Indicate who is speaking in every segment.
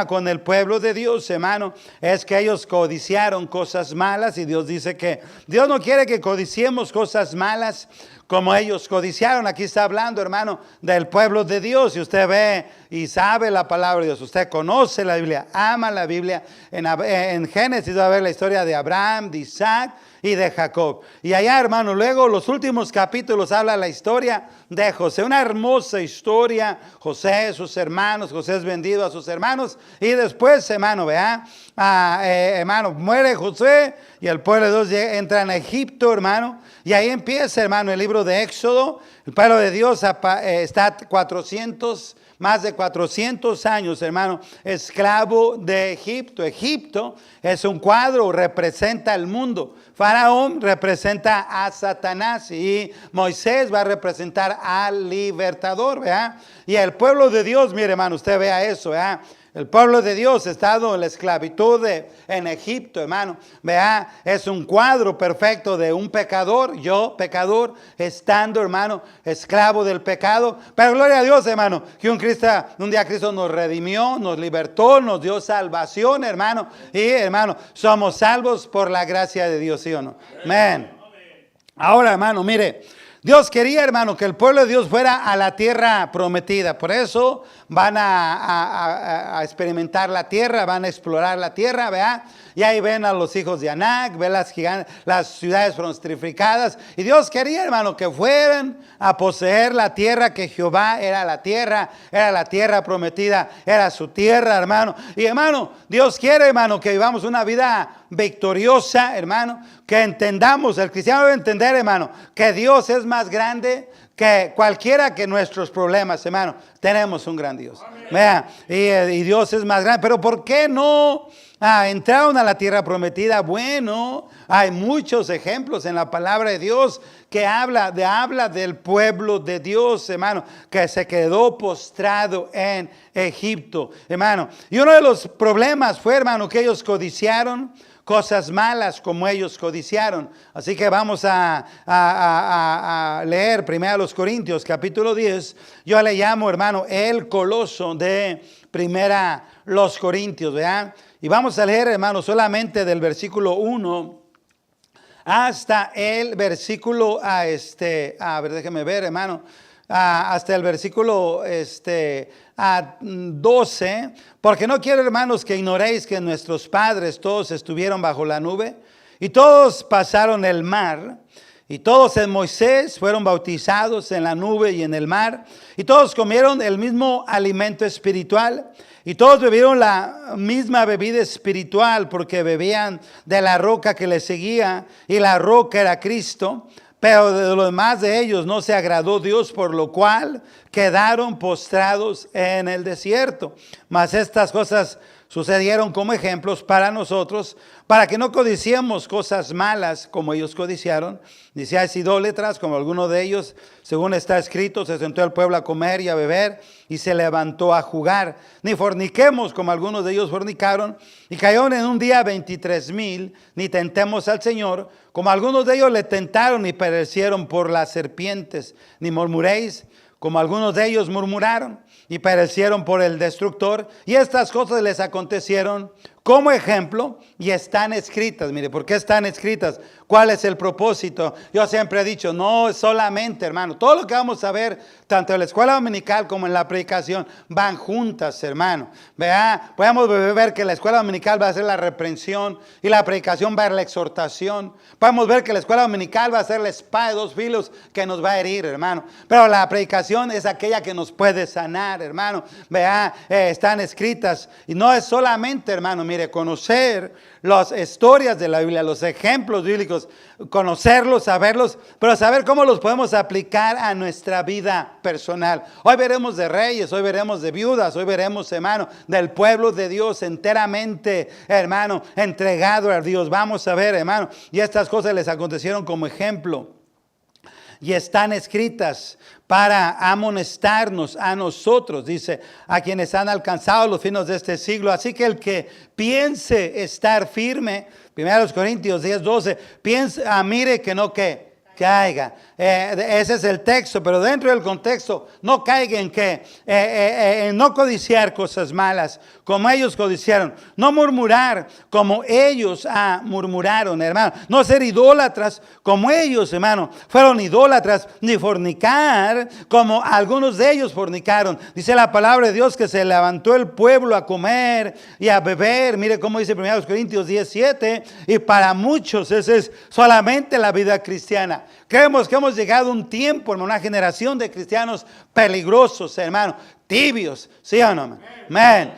Speaker 1: con el pueblo de Dios, hermano, es que ellos codiciaron cosas malas, y Dios dice que Dios no quiere que codiciemos cosas malas como ellos codiciaron. Aquí está hablando, hermano, del pueblo de Dios. Y usted ve y sabe la palabra de Dios, usted conoce la Biblia, ama la Biblia. En Génesis va a ver la historia de Abraham, de Isaac y de Jacob. Y allá, hermano, luego los últimos capítulos habla la historia de José, una hermosa historia. José, sus hermanos, José es vendido a sus hermanos, y después, hermano, vea, hermano, muere José y el pueblo de Dios entra en Egipto, hermano, y ahí empieza, hermano, el libro de Éxodo. El pueblo de Dios está más de 400 años, hermano, esclavo de Egipto. Egipto es un cuadro, representa el mundo. Faraón representa a Satanás, y Moisés va a representar al libertador, ¿verdad? Y el pueblo de Dios, mire, hermano, usted vea eso, ¿verdad? El pueblo de Dios ha estado en la esclavitud en Egipto, hermano. Vea, es un cuadro perfecto de un pecador, yo pecador, estando, hermano, esclavo del pecado. Pero gloria a Dios, hermano, que un día Cristo nos redimió, nos libertó, nos dio salvación, hermano. Y, hermano, somos salvos por la gracia de Dios, ¿sí o no? Amén. Ahora, hermano, mire, Dios quería, hermano, que el pueblo de Dios fuera a la tierra prometida. Por eso van a experimentar la tierra, van a explorar la tierra, ¿verdad? Y ahí ven a los hijos de Anac, ven las ciudades fortificadas. Y Dios quería, hermano, que fueran a poseer la tierra, que Jehová era la tierra prometida, era su tierra, hermano. Y, hermano, Dios quiere, hermano, que vivamos una vida victoriosa, hermano, que entendamos, el cristiano debe entender, hermano, que Dios es más grande que cualquiera que nuestros problemas, hermano. Tenemos un gran Dios. Vea, y Dios es más grande. Pero ¿por qué no entraron a la tierra prometida? Bueno, hay muchos ejemplos en la palabra de Dios que habla del pueblo de Dios, hermano, que se quedó postrado en Egipto, hermano. Y uno de los problemas fue, hermano, que ellos codiciaron cosas malas como ellos codiciaron. Así que vamos a leer primero los Corintios capítulo 10. Yo le llamo, hermano, el coloso de primera los Corintios, ¿verdad? Y vamos a leer, hermano, solamente del versículo 1 hasta el versículo, a ver, déjeme ver, hermano, hasta el versículo 12, porque no quiero, hermanos, que ignoréis que nuestros padres todos estuvieron bajo la nube, y todos pasaron el mar, y todos en Moisés fueron bautizados en la nube y en el mar, y todos comieron el mismo alimento espiritual, y todos bebieron la misma bebida espiritual, porque bebían de la roca que les seguía, y la roca era Cristo. Pero de los demás de ellos no se agradó Dios, por lo cual quedaron postrados en el desierto. Mas estas cosas sucedieron como ejemplos para nosotros, para que no codiciemos cosas malas como ellos codiciaron, ni seáis idólatras como alguno de ellos. Según está escrito, se sentó el pueblo a comer y a beber, y se levantó a jugar. Ni forniquemos como algunos de ellos fornicaron, y cayeron en un día 23,000. Ni tentemos al Señor, como algunos de ellos le tentaron y perecieron por las serpientes. Ni murmuréis, como algunos de ellos murmuraron y perecieron por el destructor. Y estas cosas les acontecieron como ejemplo, y están escritas. Mire, ¿por qué están escritas? ¿Cuál es el propósito? Yo siempre he dicho, no es solamente, hermano, todo lo que vamos a ver, tanto en la escuela dominical como en la predicación, van juntas, hermano. Vea, podemos ver que la escuela dominical va a ser la reprensión, y la predicación va a ser la exhortación. Podemos ver que la escuela dominical va a ser la espada de dos filos que nos va a herir, hermano. Pero la predicación es aquella que nos puede sanar, hermano. Vea, están escritas, y no es solamente, hermano, mire, conocer las historias de la Biblia, los ejemplos bíblicos, conocerlos, saberlos, pero saber cómo los podemos aplicar a nuestra vida personal. Hoy veremos de reyes, hoy veremos de viudas, hoy veremos, hermano, del pueblo de Dios enteramente, hermano, entregado a Dios. Vamos a ver, hermano, y estas cosas les acontecieron como ejemplo, y están escritas para amonestarnos a nosotros, dice, a quienes han alcanzado los fines de este siglo. Así que el que piense estar firme, 1 Corintios 10:12, mire que no que caiga. Ese es el texto, pero dentro del contexto, no caiga en que, en no codiciar cosas malas, como ellos codiciaron, no murmurar, como ellos murmuraron, hermano, no ser idólatras, como ellos, hermano, fueron idólatras, ni fornicar, como algunos de ellos fornicaron. Dice la palabra de Dios que se levantó el pueblo a comer y a beber. Mire cómo dice 1 Corintios 17, y para muchos esa es solamente la vida cristiana. Creemos que hemos llegado a un tiempo, hermano, una generación de cristianos peligrosos, hermano, tibios, ¿sí o no? Amén.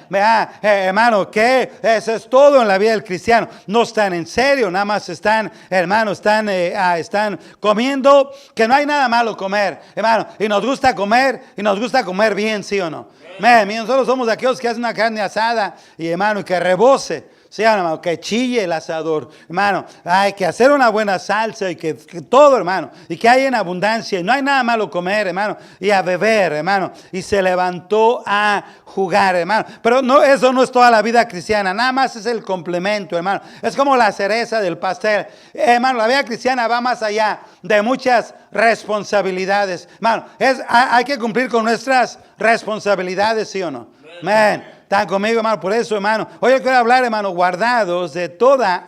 Speaker 1: Hermano, que eso es todo en la vida del cristiano. No están en serio, nada más están, hermano, están comiendo, que no hay nada malo comer, hermano. Y nos gusta comer bien, ¿sí o no? Amén. Nosotros somos aquellos que hacen una carne asada y, hermano, y que rebose. Sí, hermano, que chille el asador, hermano. Hay que hacer una buena salsa y que todo, hermano. Y que hay en abundancia. Y no hay nada malo comer, hermano. Y a beber, hermano. Y se levantó a jugar, hermano. Pero no, eso no es toda la vida cristiana. Nada más es el complemento, hermano. Es como la cereza del pastel. Hermano, la vida cristiana va más allá de muchas responsabilidades. Hermano, hay que cumplir con nuestras responsabilidades, ¿sí o no? Amén. ¿Están conmigo, hermano? Por eso, hermano, hoy yo quiero hablar, hermano, guardados de toda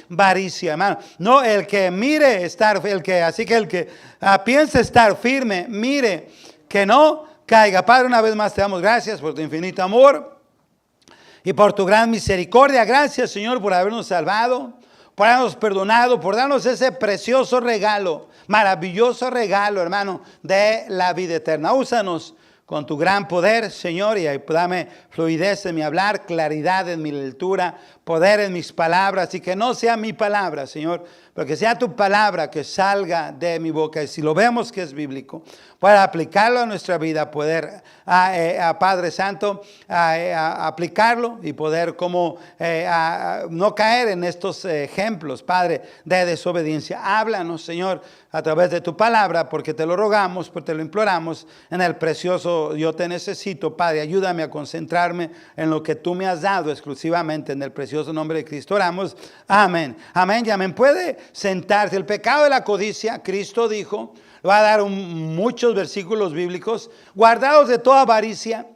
Speaker 1: avaricia, hermano. No el que mire estar, así que el que piense estar firme, mire que no caiga. Padre, una vez más te damos gracias por tu infinito amor y por tu gran misericordia. Gracias, Señor, por habernos salvado, por habernos perdonado, por darnos ese precioso regalo, maravilloso regalo, hermano, de la vida eterna. Úsanos con tu gran poder, Señor, y dame fluidez en mi hablar, claridad en mi lectura, poder en mis palabras, y que no sea mi palabra, Señor, pero que sea tu palabra que salga de mi boca. Y si lo vemos que es bíblico, para aplicarlo a nuestra vida, poder, Padre Santo, aplicarlo y poder como no caer en estos ejemplos, Padre, de desobediencia. Háblanos, Señor, a través de tu palabra, porque te lo rogamos, porque te lo imploramos en el precioso yo te necesito, Padre. Ayúdame a concentrarme en lo que tú me has dado exclusivamente en el precioso nombre de Cristo. Oramos. Amén. Amén y amén. Puede sentarse. El pecado de la codicia, Cristo dijo, va a dar muchos versículos bíblicos, guardados de toda avaricia,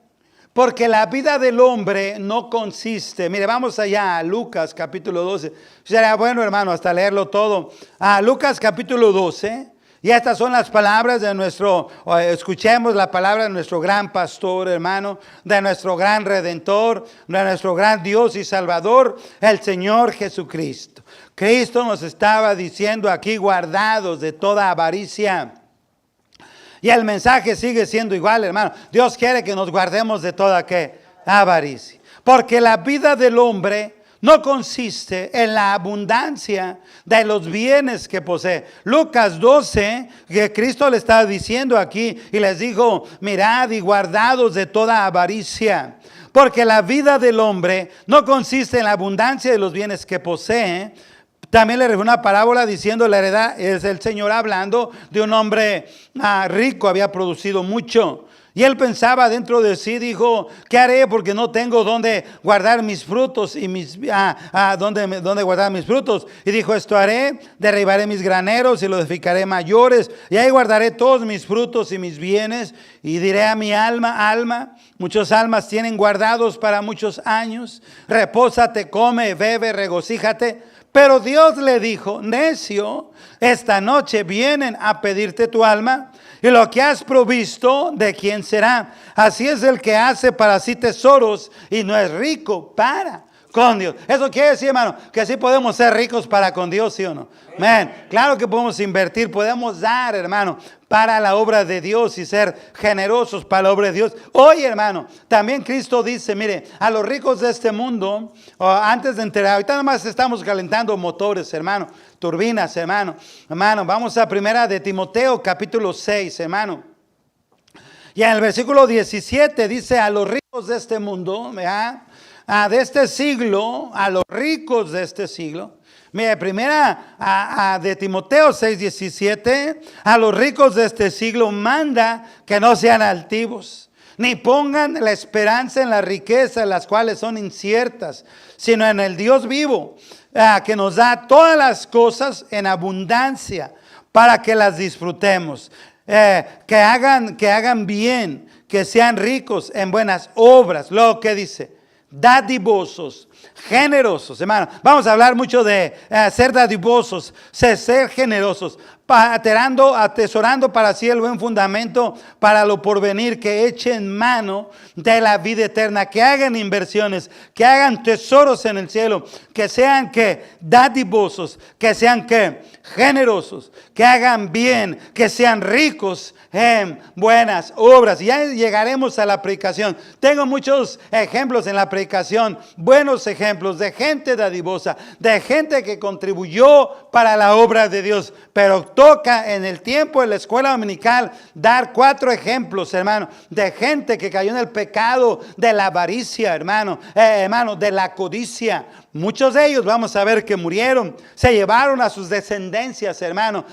Speaker 1: porque la vida del hombre no consiste. Mire, vamos allá a Lucas capítulo 12. Será bueno, hermano, hasta leerlo todo. A Lucas capítulo 12. Y estas son las palabras de escuchemos la palabra de nuestro gran pastor, hermano, de nuestro gran redentor, de nuestro gran Dios y Salvador, el Señor Jesucristo. Cristo nos estaba diciendo aquí, guardados de toda avaricia. Y el mensaje sigue siendo igual, hermano. Dios quiere que nos guardemos de toda avaricia. Porque la vida del hombre no consiste en la abundancia de los bienes que posee. Lucas 12, que Cristo le está diciendo aquí y les dijo, mirad y guardados de toda avaricia. Porque la vida del hombre no consiste en la abundancia de los bienes que posee. También le refirió una parábola diciendo la heredad, es el Señor hablando de un hombre rico, había producido mucho. Y él pensaba dentro de sí, dijo, ¿qué haré? Porque no tengo dónde guardar mis frutos y dónde guardar mis frutos. Y dijo, esto haré, derribaré mis graneros y los edificaré mayores. Y ahí guardaré todos mis frutos y mis bienes. Y diré a mi alma, muchos almas tienen guardados para muchos años. Repósate, come, bebe, regocíjate. Pero Dios le dijo, necio, esta noche vienen a pedirte tu alma. Y lo que has provisto, ¿de quién será? Así es el que hace para sí tesoros y no es rico para con Dios. Eso quiere decir, hermano, que sí podemos ser ricos para con Dios, ¿sí o no? Amén. Claro que podemos invertir, podemos dar, hermano, para la obra de Dios y ser generosos para la obra de Dios. Hoy, hermano, también Cristo dice, mire, a los ricos de este mundo, antes de enterar, ahorita nada más estamos calentando motores, hermano, turbinas, hermano, vamos a primera de Timoteo, capítulo 6, hermano. Y en el versículo 17 dice, a los ricos de este mundo, de este siglo, a los ricos de este siglo. Mire, primera de Timoteo 6:17, a los ricos de este siglo manda que no sean altivos, ni pongan la esperanza en las riquezas, las cuales son inciertas, sino en el Dios vivo, que nos da todas las cosas en abundancia, para que las disfrutemos. Que hagan bien, que sean ricos en buenas obras. Lo que dice, dadivosos, generosos, hermano. Vamos a hablar mucho de ser dadivosos, ser generosos, atesorando para sí el buen fundamento para lo porvenir, que echen mano de la vida eterna, que hagan inversiones, que hagan tesoros en el cielo, que sean dadivosos, que sean generosos, que hagan bien, que sean ricos en buenas obras. Y ya llegaremos a la predicación. Tengo muchos ejemplos en la predicación, buenos ejemplos de gente dadivosa, de gente que contribuyó para la obra de Dios. Pero toca en el tiempo de la escuela dominical dar 4 ejemplos, hermano, de gente que cayó en el pecado de la avaricia, hermano, de la codicia. Muchos de ellos vamos a ver que murieron, se llevaron a sus descendencias, hermano,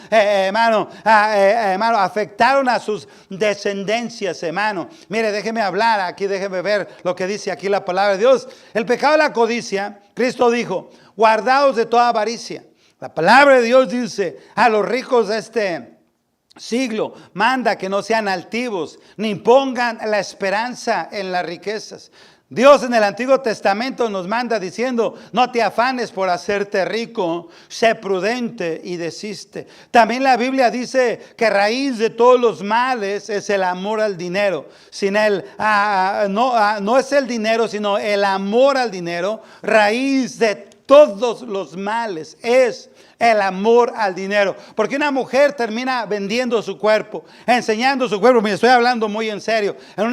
Speaker 1: afectaron a sus descendencias, hermano. Mire, déjeme hablar aquí, déjeme ver lo que dice aquí la palabra de Dios. El pecado de la codicia, Cristo dijo, guardaos de toda avaricia. La palabra de Dios dice a los ricos de este siglo, manda que no sean altivos, ni pongan la esperanza en las riquezas. Dios en el Antiguo Testamento nos manda diciendo, no te afanes por hacerte rico, sé prudente y desiste. También la Biblia dice que raíz de todos los males es el amor al dinero. Sin él, no es el dinero, sino el amor al dinero. Raíz de todos los males es el amor al dinero. Porque una mujer termina vendiendo su cuerpo, enseñando su cuerpo. Me estoy hablando muy en serio. En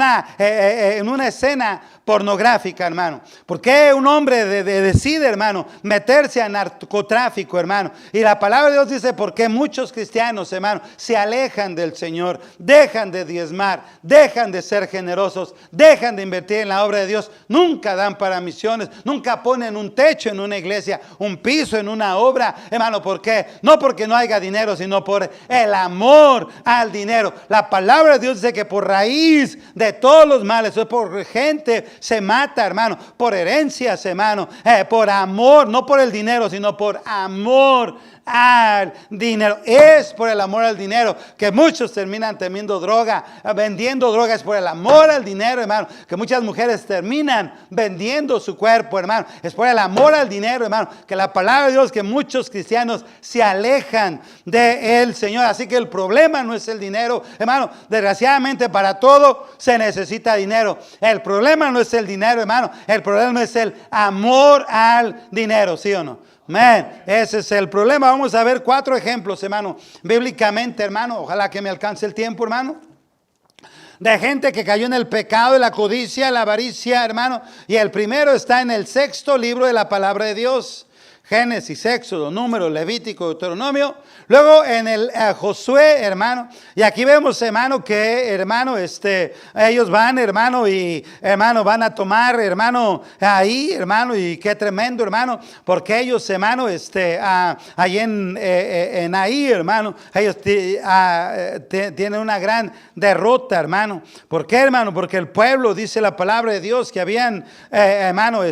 Speaker 1: una escena pornográfica, hermano. ¿Por qué un hombre decide, hermano, meterse a narcotráfico, hermano? Y la palabra de Dios dice, porque muchos cristianos, hermano, se alejan del Señor, dejan de diezmar, dejan de ser generosos, dejan de invertir en la obra de Dios, nunca dan para misiones, nunca ponen un techo en una iglesia, un piso en una obra, hermano. ¿Por qué? No porque no haya dinero, sino por el amor al dinero. La palabra de Dios dice que por raíz de todos los males, por gente se mata, hermano, por herencias, hermano, por amor, no por el dinero, sino por amor al dinero. Es por el amor al dinero que muchos terminan temiendo droga, vendiendo drogas, por el amor al dinero, hermano, que muchas mujeres terminan vendiendo su cuerpo, hermano. Es por el amor al dinero, hermano, que la palabra de Dios, que muchos cristianos se alejan del Señor. Así que el problema no es el dinero, hermano. Desgraciadamente para todo se necesita dinero. El problema no es el dinero, hermano. El problema es el amor al dinero, ¿sí o no? Amén. Ese es el problema. Vamos a ver 4 ejemplos, hermano, bíblicamente, hermano. Ojalá que me alcance el tiempo, hermano. De gente que cayó en el pecado de la codicia, la avaricia, hermano. Y el primero está en el 6º libro de la palabra de Dios. Génesis, Éxodo, Número, Levítico, Deuteronomio. Luego en el Josué, hermano. Y aquí vemos, hermano, que, hermano, ellos van, hermano, y, hermano, van a tomar, hermano, ahí, hermano, y qué tremendo, hermano, porque ellos, hermano, ahí en ahí, hermano, ellos tienen una gran derrota, hermano. ¿Por qué, hermano? Porque el pueblo, dice la palabra de Dios, que habían, hermano,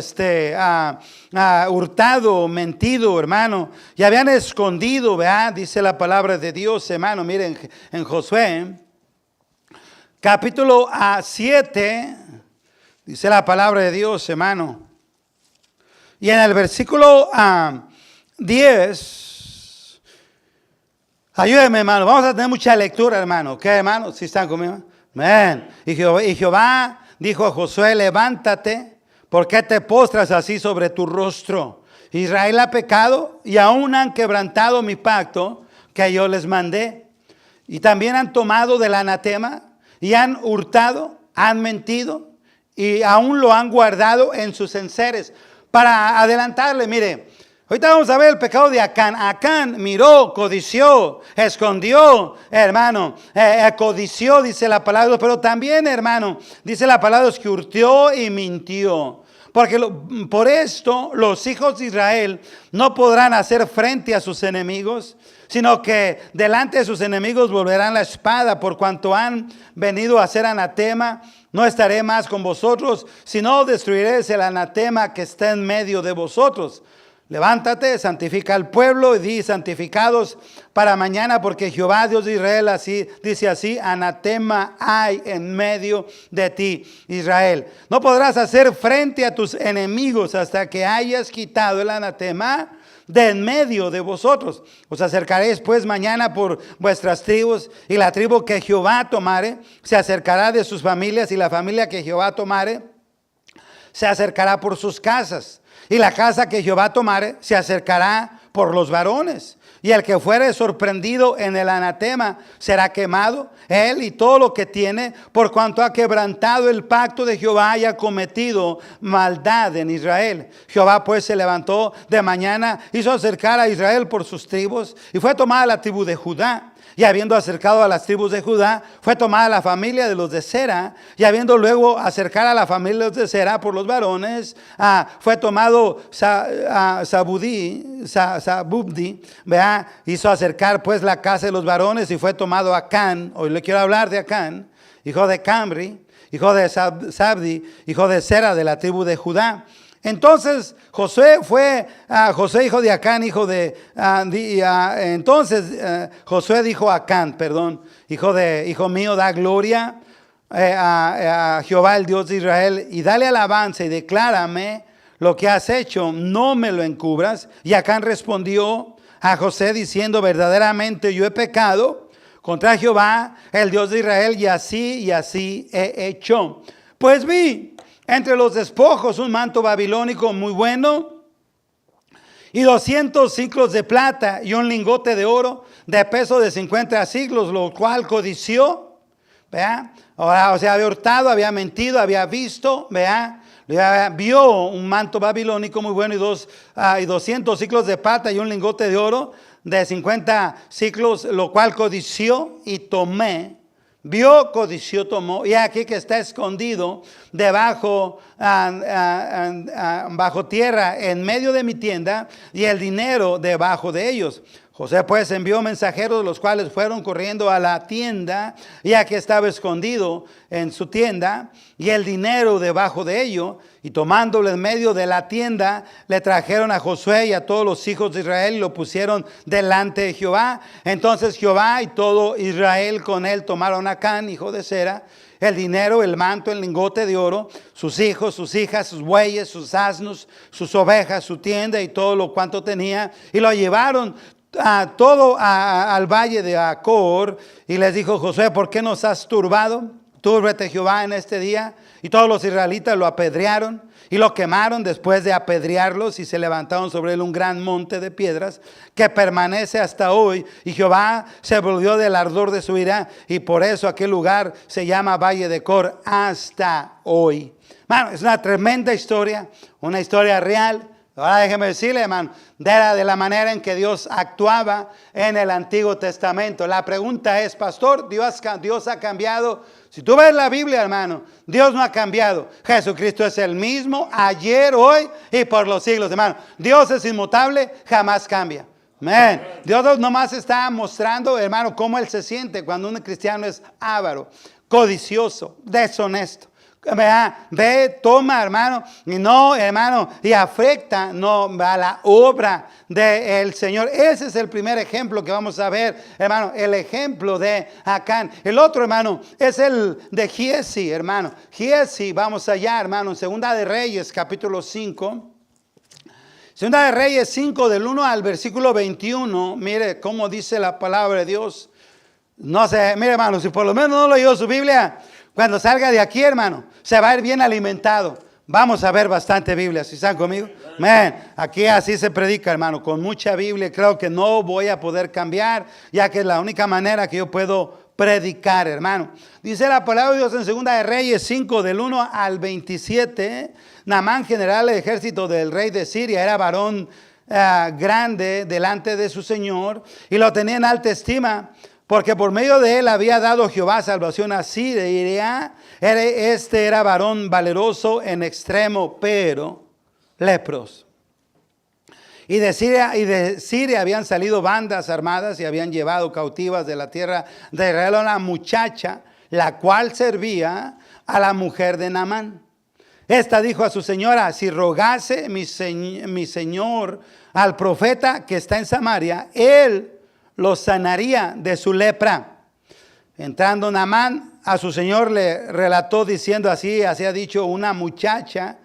Speaker 1: hurtado, mentido, hermano, y habían escondido, ¿verdad? Dice la palabra de Dios, hermano. Miren, en Josué, capítulo 7, dice la palabra de Dios, hermano. Y en el versículo 10, ayúdenme, hermano, vamos a tener mucha lectura, hermano. ¿Ok, hermano? ¿Sí están conmigo? Amén. Y Jehová dijo a Josué, levántate, ¿por qué te postras así sobre tu rostro? Israel ha pecado y aún han quebrantado mi pacto que yo les mandé. Y también han tomado del anatema y han hurtado, han mentido y aún lo han guardado en sus enseres. Para adelantarle, mire, ahorita vamos a ver el pecado de Acán. Acán miró, codició, escondió, hermano, codició, dice la palabra, pero también, hermano, dice la palabra que hurtó y mintió. Porque por esto los hijos de Israel no podrán hacer frente a sus enemigos, sino que delante de sus enemigos volverán la espada, por cuanto han venido a hacer anatema. No estaré más con vosotros, sino destruiré el anatema que está en medio de vosotros. levántate, santifica al pueblo y di santificados para mañana, porque Jehová Dios de Israel así dice así: anatema hay en medio de ti, Israel. No podrás hacer frente a tus enemigos hasta que hayas quitado el anatema de en medio de vosotros. Os acercaréis pues mañana por vuestras tribus, y la tribu que Jehová tomare se acercará de sus familias, y la familia que Jehová tomare se acercará por sus casas, y la casa que Jehová tomare se acercará por los varones. Y el que fuere sorprendido en el anatema será quemado, él y todo lo que tiene, por cuanto ha quebrantado el pacto de Jehová y ha cometido maldad en Israel. Jehová pues se levantó de mañana, hizo acercar a Israel por sus tribus, y fue tomada la tribu de Judá. Y habiendo acercado a las tribus de Judá, fue tomada la familia de los de Sera. Y habiendo luego acercar a la familia de los de Sera por los varones, fue tomado Sabudi, hizo acercar pues la casa de los varones, y fue tomado Acán. Hoy le quiero hablar de Acán, hijo de Camri, hijo de Sabdi, hijo de Sera, de la tribu de Judá. Entonces Josué hijo de Acán, Josué dijo a Acán, hijo mío, da gloria a Jehová, el Dios de Israel, y dale alabanza y declárame lo que has hecho, no me lo encubras. Y Acán respondió a José diciendo: verdaderamente yo he pecado contra Jehová, el Dios de Israel, y así he hecho. Pues vi entre los despojos un manto babilónico muy bueno, y 200 siclos de plata, y un lingote de oro de peso de 50 siclos, lo cual codició. ¿Vea? Ahora, había hurtado, había mentido, había visto, ¿vea? Vio un manto babilónico muy bueno, y 200 siclos de plata, y un lingote de oro de 50 siclos, lo cual codició y tomé. Vio, codició, tomó, y aquí que está escondido debajo, bajo tierra, en medio de mi tienda, y el dinero debajo de ellos. José pues envió mensajeros, los cuales fueron corriendo a la tienda, y aquí estaba escondido en su tienda, y el dinero debajo de ello. Y tomándolo en medio de la tienda, le trajeron a Josué y a todos los hijos de Israel, y lo pusieron delante de Jehová. Entonces Jehová y todo Israel con él tomaron a Acán, hijo de Sera, el dinero, el manto, el lingote de oro, sus hijos, sus hijas, sus bueyes, sus asnos, sus ovejas, su tienda y todo lo cuanto tenía, y lo llevaron al valle de Acor. Y les dijo Josué: ¿por qué nos has turbado? Túrbete Jehová en este día. Y todos los israelitas lo apedrearon y lo quemaron. Después de apedrearlos, y se levantaron sobre él un gran monte de piedras que permanece hasta hoy. Y Jehová se volvió del ardor de su ira, y por eso aquel lugar se llama Valle de Acor hasta hoy. Bueno, es una tremenda historia, una historia real. Ahora déjeme decirle, hermano, de la manera en que Dios actuaba en el Antiguo Testamento. La pregunta es: pastor, ¿Dios ha cambiado? Si tú ves la Biblia, hermano, Dios no ha cambiado. Jesucristo es el mismo ayer, hoy y por los siglos, hermano. Dios es inmutable, jamás cambia. Amén. Dios nomás está mostrando, hermano, cómo Él se siente cuando un cristiano es avaro, codicioso, deshonesto. Ve, toma, hermano, y no, hermano, y afecta a la obra del Señor. Ese es el primer ejemplo que vamos a ver, hermano, el ejemplo de Acán. El otro, hermano, es el de Giezi, hermano. Giezi, vamos allá, hermano, en Segunda de Reyes, capítulo 5. Segunda de Reyes 5, del 1 al versículo 21. Mire cómo dice la palabra de Dios. No sé, mire, hermano, si por lo menos no leyó su Biblia, cuando salga de aquí, hermano, se va a ir bien alimentado. Vamos a ver bastante Biblia, ¿sí están conmigo? Amén. Aquí así se predica, hermano, con mucha Biblia. Creo que no voy a poder cambiar, ya que es la única manera que yo puedo predicar, hermano. Dice la palabra de Dios en Segunda de Reyes 5, del 1 al 27. Naamán, general del ejército del rey de Siria, era varón grande delante de su señor, y lo tenía en alta estima, porque por medio de él había dado Jehová salvación a Siria. Este era varón valeroso en extremo, pero leproso. Y de Siria habían salido bandas armadas, y habían llevado cautivas de la tierra de Israel a una muchacha, la cual servía a la mujer de Naamán. Esta dijo a su señora: si rogase mi señor al profeta que está en Samaria, él lo sanaría de su lepra. Entrando Naamán a su señor le relató diciendo: así ha dicho una muchacha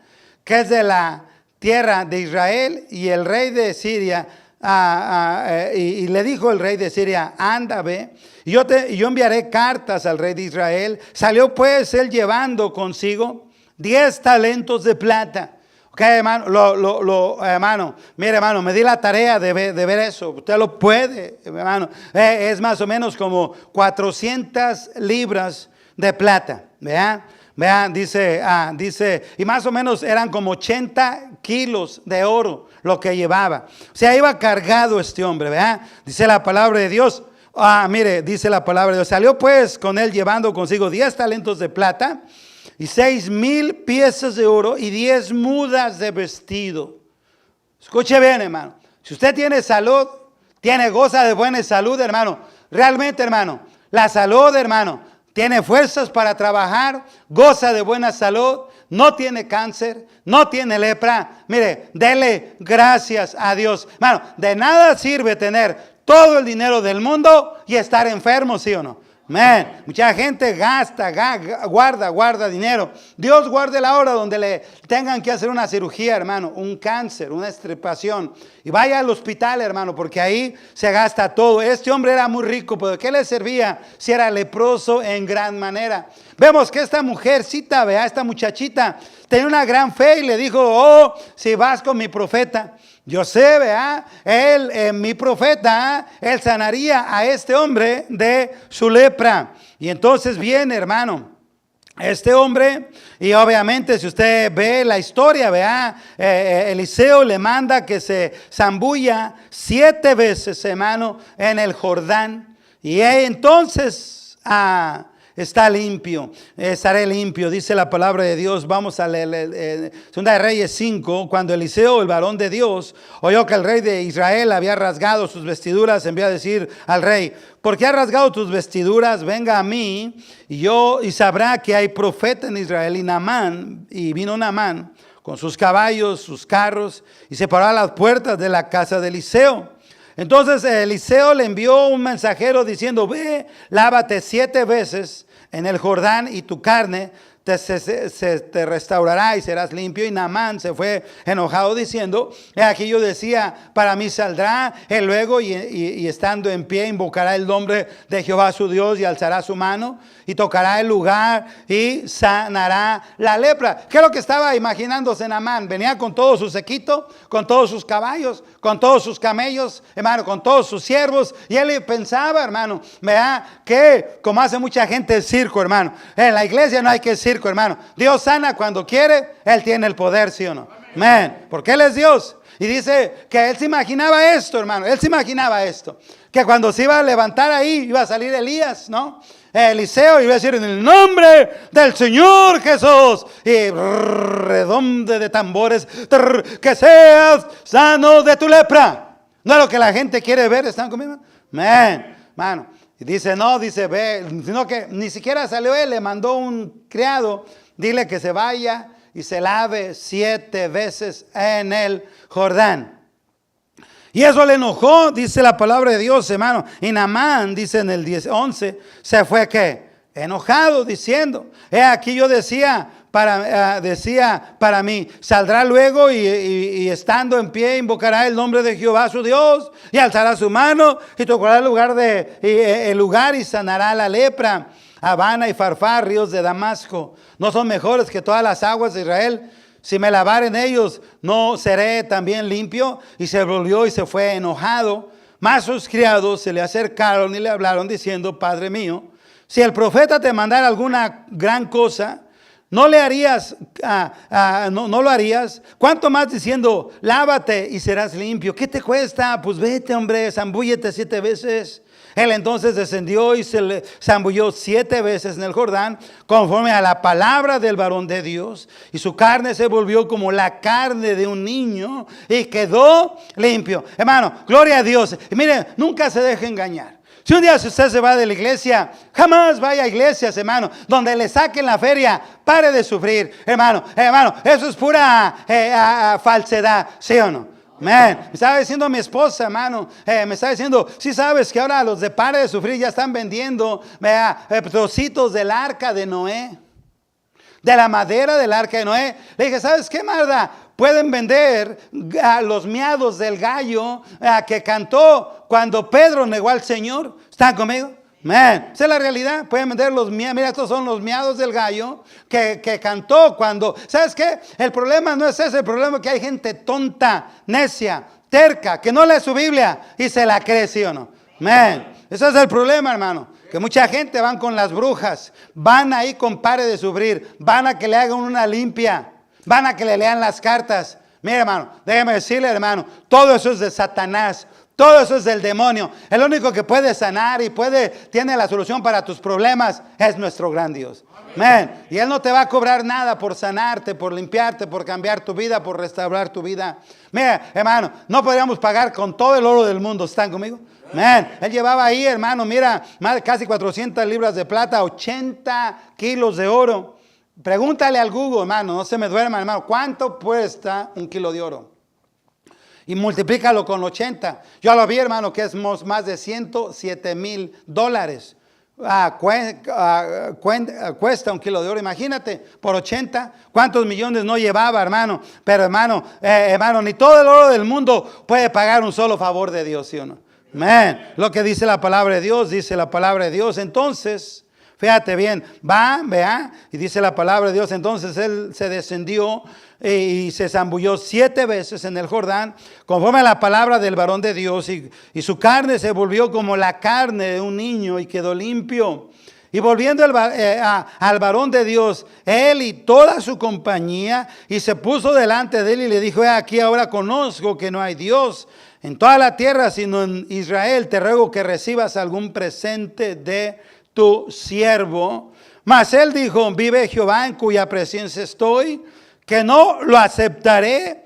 Speaker 1: que es de la tierra de Israel, y el rey de Siria, y le dijo el rey de Siria: anda, ve, y yo enviaré cartas al rey de Israel. Salió pues él llevando consigo 10 talentos de plata. Ok, hermano, hermano, mire, hermano, me di la tarea de ver eso. Usted lo puede, hermano. Es más o menos como 400 libras de plata. Vean, dice, y más o menos eran como 80 kilos de oro lo que llevaba. O sea, iba cargado este hombre, ¿verdad? Dice la palabra de Dios. Mire, dice la palabra de Dios. Salió pues con él llevando consigo 10 talentos de plata y 6,000 piezas de oro y 10 mudas de vestido. Escuche bien, hermano. Si usted tiene salud, goza de buena salud, hermano. Realmente, hermano, la salud, hermano, tiene fuerzas para trabajar, goza de buena salud, no tiene cáncer, no tiene lepra. Mire, dele gracias a Dios. Hermano, de nada sirve tener todo el dinero del mundo y estar enfermo, ¿sí o no? Man, mucha gente gasta, guarda dinero. Dios guarde la hora donde le tengan que hacer una cirugía, hermano, un cáncer, una extirpación. Y vaya al hospital, hermano, porque ahí se gasta todo. Este hombre era muy rico, pero ¿qué le servía si era leproso en gran manera? Vemos que esta mujercita, esta muchachita, tenía una gran fe y le dijo: si vas con mi profeta, yo sé, él, mi profeta, él sanaría a este hombre de su lepra. Y entonces viene, hermano, este hombre, y obviamente si usted ve la historia, Eliseo le manda que se zambulla 7 veces, hermano, en el Jordán. Y entonces está limpio, estaré limpio, dice la palabra de Dios. Vamos a leer Segunda de Reyes 5. Cuando Eliseo, el varón de Dios, oyó que el rey de Israel había rasgado sus vestiduras, envió a decir al rey: ¿por qué has rasgado tus vestiduras? Venga a mí y sabrá que hay profeta en Israel. Y vino Naamán con sus caballos, sus carros, y se paró a las puertas de la casa de Eliseo. Entonces Eliseo le envió un mensajero diciendo: ve, lávate 7 veces en el Jordán y tu carne te restaurará y serás limpio. Y Naamán se fue enojado diciendo: aquí yo decía, para mí saldrá él luego y estando en pie invocará el nombre de Jehová su Dios y alzará su mano y tocará el lugar y sanará la lepra. ¿Qué es lo que estaba imaginándose Naamán? Venía con todo su séquito, con todos sus caballos, con todos sus camellos, hermano, con todos sus siervos, y él pensaba, hermano, que como hace mucha gente el circo, hermano, en la iglesia no hay que circo, hermano. Dios sana cuando quiere, él tiene el poder, ¿sí o no? Amén. Porque él es Dios. Y dice que él se imaginaba esto, hermano. Él se imaginaba esto, que cuando se iba a levantar ahí, iba a salir Elías, ¿no? Eliseo iba a decir: en el nombre del Señor Jesús, y redombre de tambores, que seas sano de tu lepra. No es lo que la gente quiere ver. ¿Están conmigo? Amén, hermano. Y dice, no, dice, ve, sino que ni siquiera salió él, le mandó un criado: dile que se vaya y se lave 7 veces en el Jordán. Y eso le enojó, dice la palabra de Dios, hermano. Y Naamán, dice en el 11, se fue ¿qué? Enojado, diciendo: aquí yo decía para mí, saldrá luego y estando en pie invocará el nombre de Jehová su Dios y alzará su mano y tocará el lugar y sanará la lepra. Habana y Farfar, ríos de Damasco, ¿no son mejores que todas las aguas de Israel? Si me lavare en ellos, ¿no seré también limpio? Y se volvió y se fue enojado. Mas sus criados se le acercaron y le hablaron diciendo: Padre mío, si el profeta te mandara alguna gran cosa, ¿no le harías, no lo harías? ¿Cuánto más diciendo: lávate y serás limpio? ¿Qué te cuesta? Pues vete, hombre, zambúllete 7 veces. Él entonces descendió y se le zambulló 7 veces en el Jordán, conforme a la palabra del varón de Dios, y su carne se volvió como la carne de un niño y quedó limpio. Hermano, gloria a Dios. Y mire, nunca se deje engañar. Si un día si usted se va de la iglesia, jamás vaya a iglesias, hermano, donde le saquen la feria. Pare de sufrir, hermano. Eso es pura falsedad, ¿sí o no? Me estaba diciendo mi esposa, hermano, me estaba diciendo, sí sabes que ahora los de Pare de Sufrir ya están vendiendo trocitos del arca de Noé, de la madera del arca de Noé. Le dije, ¿sabes qué, Marta? Pueden vender los miados del gallo que cantó cuando Pedro negó al Señor. ¿Están conmigo? Esa es la realidad. Pueden vender los miados. Mira, estos son los miados del gallo que cantó cuando. ¿Sabes qué? El problema no es ese. El problema es que hay gente tonta, necia, terca, que no lee su Biblia y se la cree, ¿sí o no? Ese es el problema, hermano. Que mucha gente van con las brujas, van ahí con Pare de Sufrir, van a que le hagan una limpia, van a que le lean las cartas. Mira, hermano, déjeme decirle, hermano, todo eso es de Satanás. Todo eso es del demonio. El único que puede sanar y tiene la solución para tus problemas es nuestro gran Dios. Amén. Y Él no te va a cobrar nada por sanarte, por limpiarte, por cambiar tu vida, por restaurar tu vida. Mira, hermano, no podríamos pagar con todo el oro del mundo. ¿Están conmigo? Amén. Él llevaba ahí, hermano, mira, más de casi 400 libras de plata, 80 kilos de oro. Pregúntale al Google, hermano, no se me duerma, hermano, ¿cuánto cuesta un kilo de oro? Y multiplícalo con 80. Yo lo vi, hermano, que es más de $107,000. Cuesta un kilo de oro. Imagínate, por 80, ¿cuántos millones no llevaba, hermano? Pero, hermano, ni todo el oro del mundo puede pagar un solo favor de Dios, ¿sí o no? Amén. Lo que dice la palabra de Dios, dice la palabra de Dios. Entonces, fíjate bien, vea, y dice la palabra de Dios. Entonces él se descendió y se zambulló 7 veces en el Jordán, conforme a la palabra del varón de Dios, y su carne se volvió como la carne de un niño y quedó limpio. Y volviendo al varón de Dios, él y toda su compañía, y se puso delante de él y le dijo, aquí ahora conozco que no hay Dios en toda la tierra, sino en Israel. Te ruego que recibas algún presente de tu siervo. Mas él dijo, vive Jehová en cuya presencia estoy, que no lo aceptaré.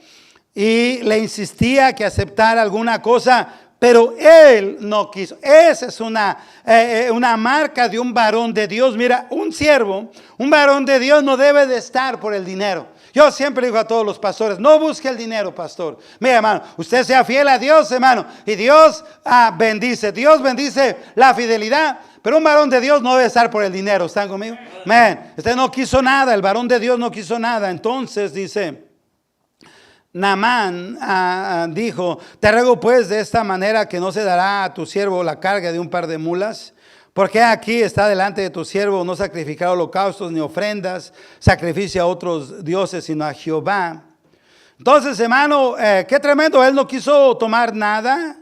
Speaker 1: Y le insistía que aceptara alguna cosa, pero él no quiso. Esa es una marca de un varón de Dios. Mira, un siervo, un varón de Dios no debe de estar por el dinero. Yo siempre digo a todos los pastores, no busque el dinero, pastor. Mira, hermano, usted sea fiel a Dios, hermano, y Dios bendice. Dios bendice la fidelidad. Pero un varón de Dios no debe estar por el dinero. ¿Están conmigo? Amén. Usted no quiso nada. El varón de Dios no quiso nada. Entonces dice, Naamán dijo, te ruego pues de esta manera que no se dará a tu siervo la carga de un par de mulas. Porque aquí está delante de tu siervo no sacrificar holocaustos ni ofrendas, sacrificio a otros dioses, sino a Jehová. Entonces, hermano, qué tremendo. Él no quiso tomar nada.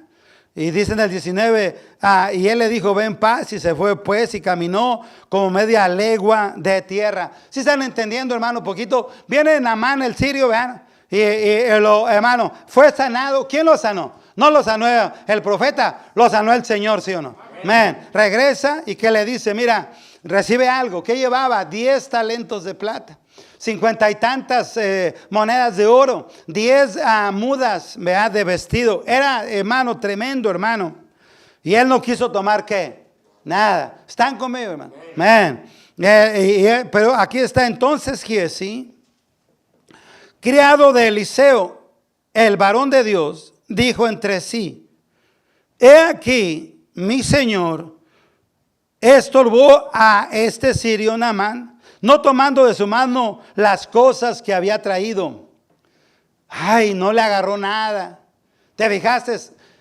Speaker 1: Y dice en el 19, y él le dijo, ven paz, y se fue pues y caminó como media legua de tierra. ¿Sí están entendiendo, hermano, poquito? Viene Naamán el sirio, vean, hermano, fue sanado. ¿Quién lo sanó? No lo sanó el profeta, lo sanó el Señor, ¿sí o no? Amén. Regresa y que le dice, mira, recibe algo. ¿Qué llevaba? 10 talentos de plata. 50 y tantas monedas de oro, 10 mudas de vestido. Era, hermano, tremendo, hermano. Y él no quiso tomar, ¿qué? Nada. ¿Están conmigo, hermano? Amén. Pero aquí está entonces Giesi, criado de Eliseo, el varón de Dios, dijo entre sí, he aquí, mi señor estorbó a este sirio Naamán, no tomando de su mano las cosas que había traído. Ay, no le agarró nada. ¿Te fijaste?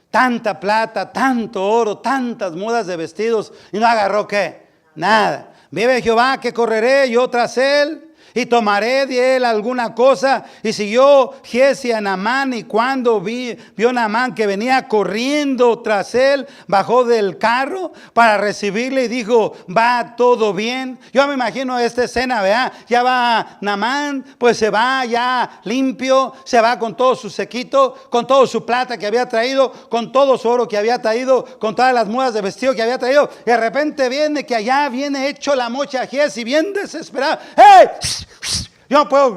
Speaker 1: Tanta plata, tanto oro, tantas mudas de vestidos. ¿Y no agarró qué? Nada. Vive Jehová que correré yo tras él y tomaré de él alguna cosa. Y siguió Giesi a Naamán, y cuando vio Naamán que venía corriendo tras él, bajó del carro para recibirle y dijo, ¿va todo bien? Yo me imagino esta escena, ¿verdad? Ya va Naamán, pues se va ya limpio, se va con todo su sequito, con toda su plata que había traído, con todo su oro que había traído, con todas las mudas de vestido que había traído. Y de repente viene que allá viene hecho la mocha Giesi, bien desesperado. ¡Hey! Yo no puedo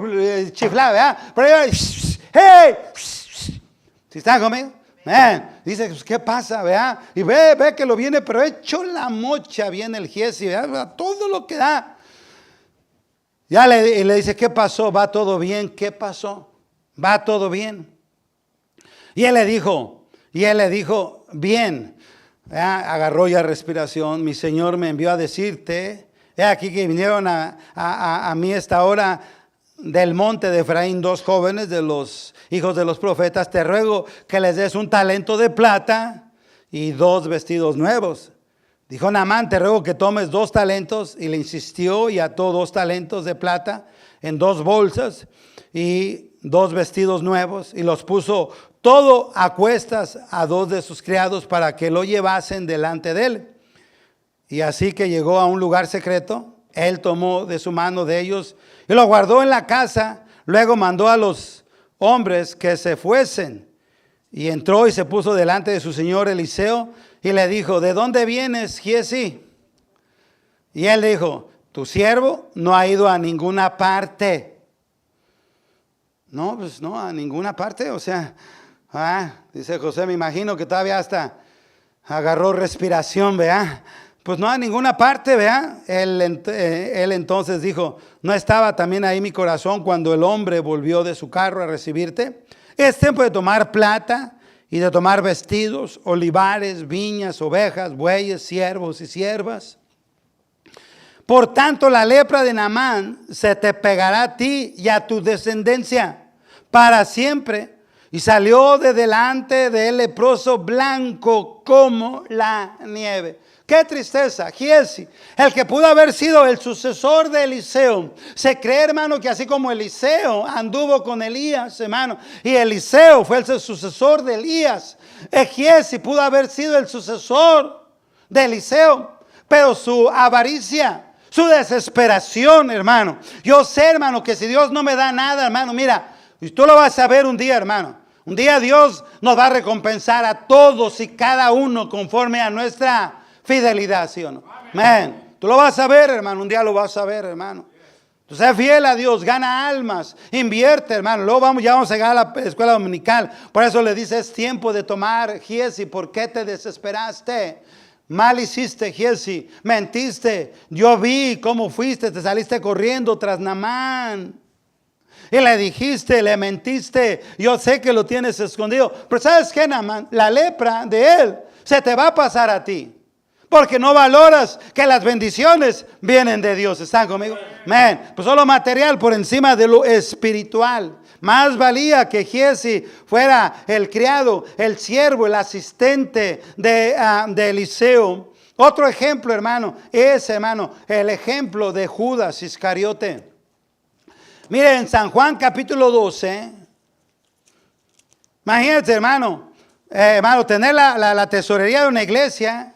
Speaker 1: chiflar, ¿verdad? Pero yo, ¡hey! ¿Si están conmigo? Dice, pues, ¿qué pasa? ¿Vea? Y ve que lo viene, pero hecho la mocha, viene el Giesi, ¿vea? Todo lo que da. Ya le dice, ¿qué pasó? ¿Va todo bien? ¿Qué pasó? ¿Va todo bien? Y él le dijo, bien. Agarró ya respiración. Mi Señor me envió a decirte, he aquí que vinieron a mí esta hora del monte de Efraín 2 jóvenes de los hijos de los profetas. Te ruego que les des un talento de plata y 2 vestidos nuevos. Dijo Naamán, te ruego que tomes 2 talentos. Y le insistió y ató 2 talentos de plata en 2 bolsas y 2 vestidos nuevos. Y los puso todo a cuestas a 2 de sus criados para que lo llevasen delante de él. Y así que llegó a un lugar secreto, él tomó de su mano de ellos y lo guardó en la casa. Luego mandó a los hombres que se fuesen. Y entró y se puso delante de su señor Eliseo y le dijo, ¿de dónde vienes, Giesi? Y él dijo, tu siervo no ha ido a ninguna parte. No, pues no, a ninguna parte. O sea, dice José, me imagino que todavía hasta agarró respiración, ¿vea? Pues no a ninguna parte, ¿vea? Él entonces dijo, ¿no estaba también ahí mi corazón cuando el hombre volvió de su carro a recibirte? Es tiempo de tomar plata y de tomar vestidos, olivares, viñas, ovejas, bueyes, siervos y siervas. Por tanto, la lepra de Naamán se te pegará a ti y a tu descendencia para siempre. Y salió de delante del leproso blanco como la nieve. Qué tristeza, Giesi, el que pudo haber sido el sucesor de Eliseo. Se cree, hermano, que así como Eliseo anduvo con Elías, hermano, y Eliseo fue el sucesor de Elías, Giesi pudo haber sido el sucesor de Eliseo, pero su avaricia, su desesperación, hermano. Yo sé, hermano, que si Dios no me da nada, hermano, mira, y tú lo vas a ver un día, hermano. Un día Dios nos va a recompensar a todos y cada uno conforme a nuestra fidelidad, ¿sí o no? Amén. Tú lo vas a ver, hermano, un día lo vas a ver, hermano. Tú sé fiel a Dios, gana almas, invierte, hermano. Luego ya vamos a llegar a la escuela dominical. Por eso le dice, es tiempo de tomar, Giesi. ¿Por qué te desesperaste? Mal hiciste, Giesi, mentiste. Yo vi cómo fuiste, te saliste corriendo tras Naamán. Y le dijiste, le mentiste. Yo sé que lo tienes escondido. Pero ¿sabes qué, Naamán? La lepra de él se te va a pasar a ti. Porque no valoras que las bendiciones vienen de Dios. ¿Están conmigo? Amén. Pues solo material por encima de lo espiritual. Más valía que Giesi fuera el criado, el siervo, el asistente de Eliseo. Otro ejemplo, hermano, es, hermano, el ejemplo de Judas Iscariote. Miren, en San Juan capítulo 12, imagínate, hermano, tener la tesorería de una iglesia.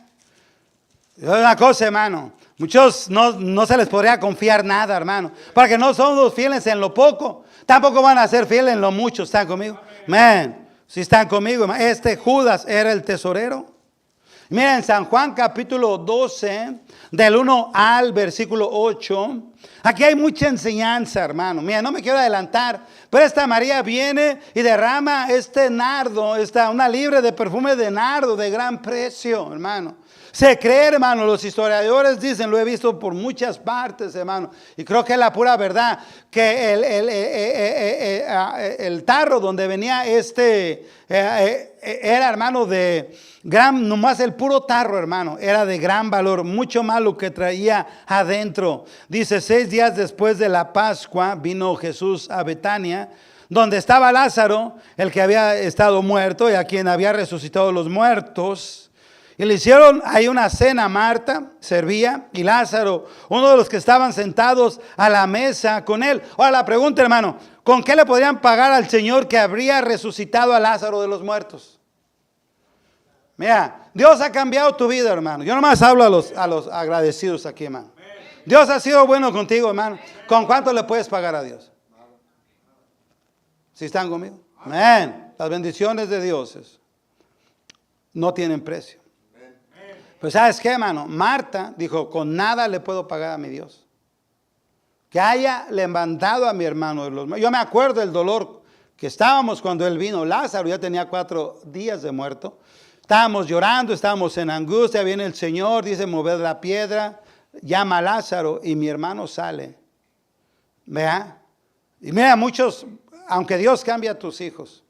Speaker 1: Es una cosa, hermano, muchos no se les podría confiar nada, hermano, porque no son los fieles en lo poco, tampoco van a ser fieles en lo mucho. ¿Están conmigo? Amén. Si están conmigo, hermano. Este Judas era el tesorero. Miren, San Juan capítulo 12, del 1 al versículo 8. Aquí hay mucha enseñanza, hermano. Mira, no me quiero adelantar, pero esta María viene y derrama este nardo, una libre de perfume de nardo de gran precio, hermano. Se cree, hermano, los historiadores dicen, lo he visto por muchas partes, hermano, y creo que es la pura verdad, que el tarro donde venía era, hermano, de gran, nomás el puro tarro, hermano, era de gran valor, mucho más lo que traía adentro. Dice, 6 días después de la Pascua vino Jesús a Betania, donde estaba Lázaro, el que había estado muerto y a quien había resucitado los muertos. Y le hicieron ahí una cena. Marta servía y Lázaro, uno de los que estaban sentados a la mesa con él. Ahora la pregunta, hermano, ¿con qué le podrían pagar al Señor que habría resucitado a Lázaro de los muertos? Mira, Dios ha cambiado tu vida, hermano. Yo nomás hablo a los agradecidos aquí, hermano. Dios ha sido bueno contigo, hermano. ¿Con cuánto le puedes pagar a Dios? ¿Sí están conmigo? Amén. Las bendiciones de Dios no tienen precio. Pues ¿sabes qué, hermano? Marta dijo, con nada le puedo pagar a mi Dios. Que haya levantado a mi hermano de los muertos. Yo me acuerdo del dolor que estábamos cuando Él vino. Lázaro ya tenía 4 días de muerto. Estábamos llorando, estábamos en angustia. Viene el Señor, dice mover la piedra, llama a Lázaro y mi hermano sale. Vea. Y mira, muchos, aunque Dios cambie a tus hijos,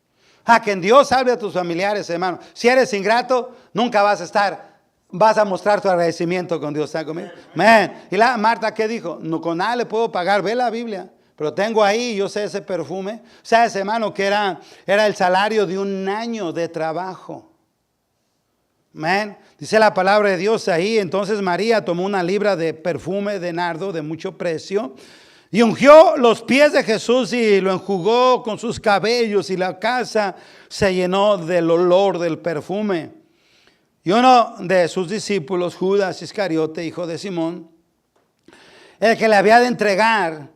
Speaker 1: que en Dios salve a tus familiares, hermano. Si eres ingrato, nunca vas a mostrar tu agradecimiento con Dios. ¿Está conmigo? Amén. Y Marta, ¿qué dijo? No, con nada le puedo pagar, ve la Biblia. Pero tengo ahí, yo sé ese perfume. ¿Sabes, hermano, que era el salario de un año de trabajo? Amén. Dice la palabra de Dios ahí. Entonces María tomó una libra de perfume de nardo de mucho precio y ungió los pies de Jesús y lo enjugó con sus cabellos, y la casa se llenó del olor del perfume. Y uno de sus discípulos, Judas Iscariote, hijo de Simón, el que le había de entregar,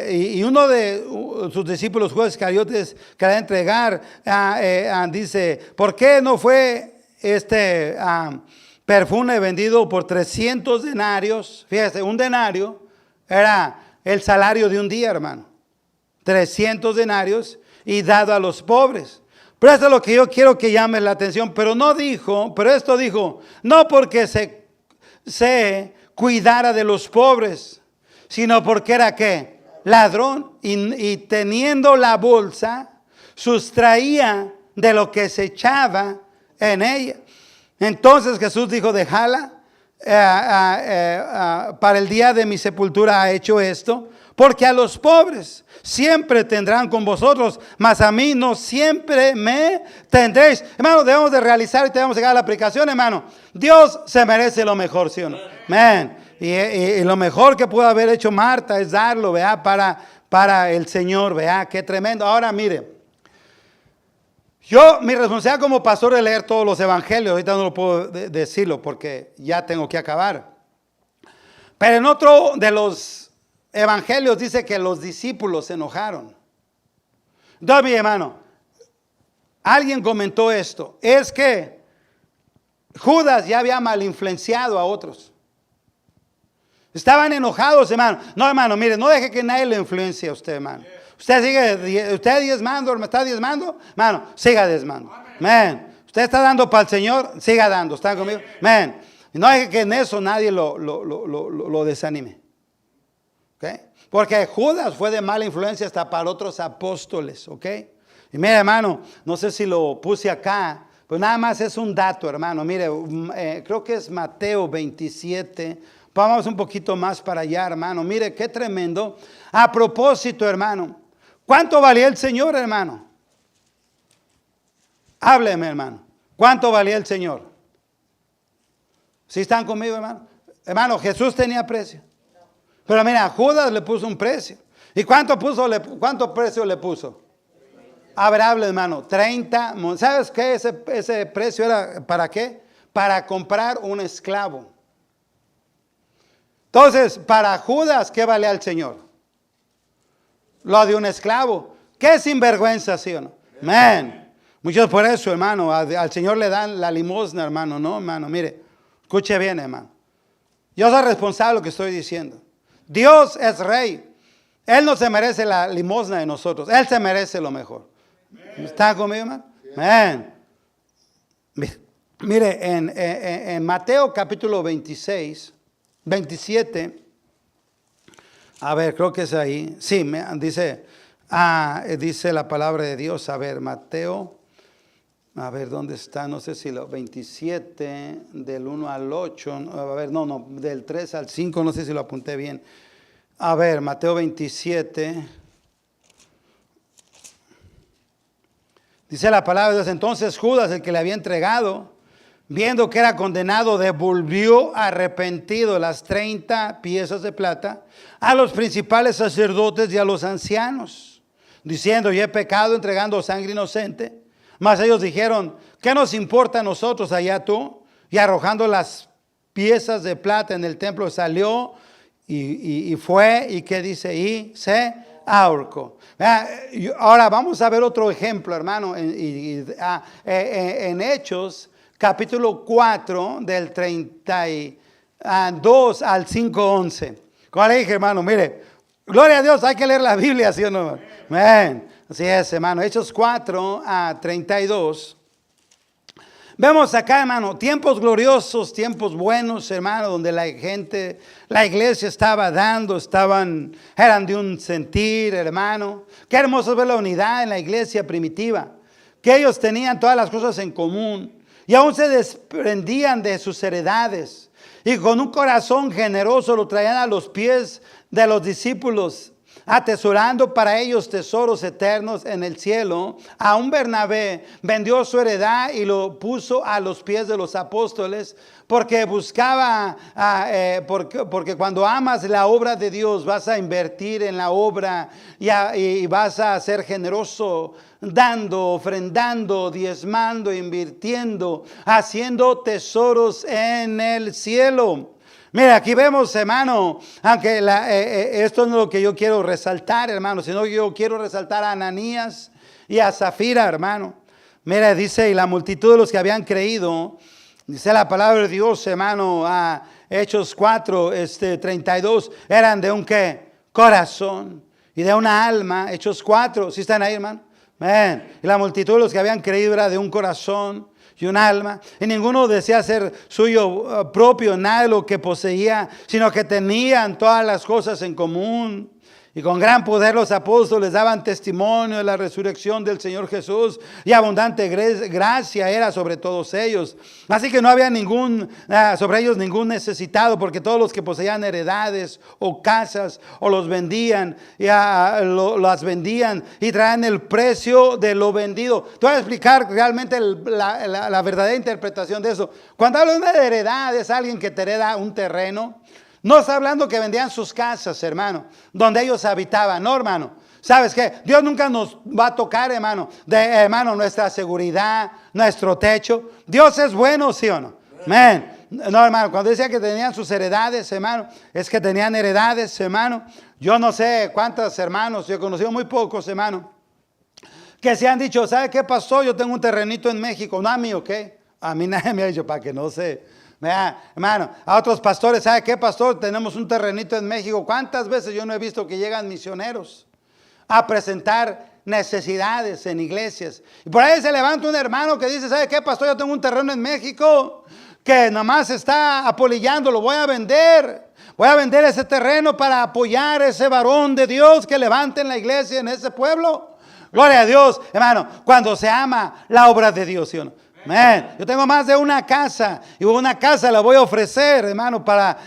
Speaker 1: y uno de sus discípulos, Judas Iscariote, que le había de entregar, dice, ¿por qué no fue este perfume vendido por 300 denarios? Fíjate, un denario era el salario de un día, hermano. 300 denarios y dado a los pobres. Pero esto es lo que yo quiero que llame la atención. Pero esto dijo, no porque se cuidara de los pobres, sino porque era ¿qué? Ladrón. Y teniendo la bolsa, sustraía de lo que se echaba en ella. Entonces Jesús dijo, déjala. Para el día de mi sepultura ha hecho esto, porque a los pobres siempre tendrán con vosotros, mas a mí no siempre me tendréis. Hermano, debemos de realizar y debemos llegar a la aplicación, hermano. Dios se merece lo mejor, ¿sí o no? Amén. Y lo mejor que pudo haber hecho Marta es darlo, vea, para el Señor, vea, qué tremendo. Ahora mire, mi responsabilidad como pastor es leer todos los evangelios. Ahorita no lo puedo decirlo porque ya tengo que acabar. Pero en otro de los evangelios dice que los discípulos se enojaron. Entonces, mi hermano, alguien comentó esto. Es que Judas ya había mal influenciado a otros. Estaban enojados, hermano. No, hermano, mire, no deje que nadie le influencie a usted, hermano. Usted diezmando, me está diezmando, hermano, siga diezmando. Amén. Usted está dando para el Señor, siga dando. ¿Están conmigo? Amén. Y no deje que en eso nadie lo desanime. ¿Okay? Porque Judas fue de mala influencia hasta para otros apóstoles. ¿Ok? Y mire, hermano, no sé si lo puse acá, pues nada más es un dato, hermano. Mire, creo que es Mateo 27. Vamos un poquito más para allá, hermano. Mire, qué tremendo. A propósito, hermano, ¿cuánto valía el Señor, hermano? Hábleme, hermano. ¿Cuánto valía el Señor? ¿Sí están conmigo, hermano? Hermano, Jesús tenía precio. Pero mira, Judas le puso un precio. ¿Y cuánto precio le puso? A ver, hable, hermano. 30. ¿Sabes qué? Ese precio era, ¿para qué? Para comprar un esclavo. Entonces, para Judas, ¿qué vale al Señor? Lo de un esclavo. ¿Qué sinvergüenza, sí o no? Amén. Muchos por eso, hermano, al Señor le dan la limosna, hermano. No, hermano, mire, escuche bien, hermano. Yo soy responsable de lo que estoy diciendo. Dios es rey. Él no se merece la limosna de nosotros. Él se merece lo mejor. ¿Está conmigo, hermano? Amén. Mire, en Mateo capítulo 27, a ver, creo que es ahí. Sí, dice la palabra de Dios. A ver, Mateo, a ver, ¿dónde está? No sé si lo 27, del 1 al 8. A ver, no, del 3 al 5, no sé si lo apunté bien. A ver, Mateo 27. Dice la palabra de Dios, entonces Judas, el que le había entregado, viendo que era condenado, devolvió arrepentido las 30 piezas de plata a los principales sacerdotes y a los ancianos, diciendo, yo he pecado entregando sangre inocente. Mas ellos dijeron, ¿qué nos importa a nosotros allá tú? Y arrojando las piezas de plata en el templo salió y fue, y ¿qué dice? Y se ahorcó. Ahora vamos a ver otro ejemplo, hermano, en Hechos capítulo 4 del 32 al 5:11. Como le dije, hermano, mire, Gloria a Dios, hay que leer la Biblia, ¿sí o no? Amén. Así es, hermano. Hechos 4:32. Vemos acá, hermano, tiempos gloriosos, tiempos buenos, hermano, donde la gente, la iglesia estaba dando, eran de un sentir, hermano. Qué hermoso ver la unidad en la iglesia primitiva, que ellos tenían todas las cosas en común y aún se desprendían de sus heredades y con un corazón generoso lo traían a los pies de los discípulos, atesorando para ellos tesoros eternos en el cielo. Aún Bernabé vendió su heredad y lo puso a los pies de los apóstoles, porque buscaba, porque cuando amas la obra de Dios vas a invertir en la obra y vas a ser generoso, dando, ofrendando, diezmando, invirtiendo, haciendo tesoros en el cielo. Mira, aquí vemos, hermano, aunque esto no es lo que yo quiero resaltar, hermano, sino que yo quiero resaltar a Ananías y a Zafira, hermano. Mira, dice, y la multitud de los que habían creído, dice la palabra de Dios, hermano, a Hechos 4:32, eran de un ¿qué? Corazón y de una alma. Hechos 4, ¿sí están ahí, hermano? Amén. Y la multitud de los que habían creído era de un corazón y un alma, y ninguno desea ser suyo propio nada de lo que poseía, sino que tenían todas las cosas en común. Y con gran poder los apóstoles daban testimonio de la resurrección del Señor Jesús, y abundante gracia era sobre todos ellos. Así que no había sobre ellos ningún necesitado, porque todos los que poseían heredades o casas o los vendían, las vendían y traían el precio de lo vendido. Te voy a explicar realmente la verdadera interpretación de eso. Cuando hablan de heredad, es alguien que te hereda un terreno. No está hablando que vendían sus casas, hermano, donde ellos habitaban. No, hermano. ¿Sabes qué? Dios nunca nos va a tocar, hermano, nuestra seguridad, nuestro techo. Dios es bueno, ¿sí o no? Amén. No, hermano, cuando decía que tenían sus heredades, hermano, es que tenían heredades, hermano. Yo no sé cuántos hermanos, yo he conocido muy pocos, hermano, que se han dicho, ¿sabe qué pasó? Yo tengo un terrenito en México. No a mí, ¿ok? A mí nadie me ha dicho, para que no sé. Hermano, a otros pastores, ¿sabe qué, pastor? Tenemos un terrenito en México. ¿Cuántas veces yo no he visto que llegan misioneros a presentar necesidades en iglesias? Y por ahí se levanta un hermano que dice, ¿sabe qué, pastor? Yo tengo un terreno en México que nomás está apolillando, lo voy a vender. Voy a vender ese terreno para apoyar a ese varón de Dios que levante en la iglesia en ese pueblo. Gloria a Dios, hermano, cuando se ama la obra de Dios, ¿sí o no? Amén. Yo tengo más de una casa y una casa la voy a ofrecer, hermano, para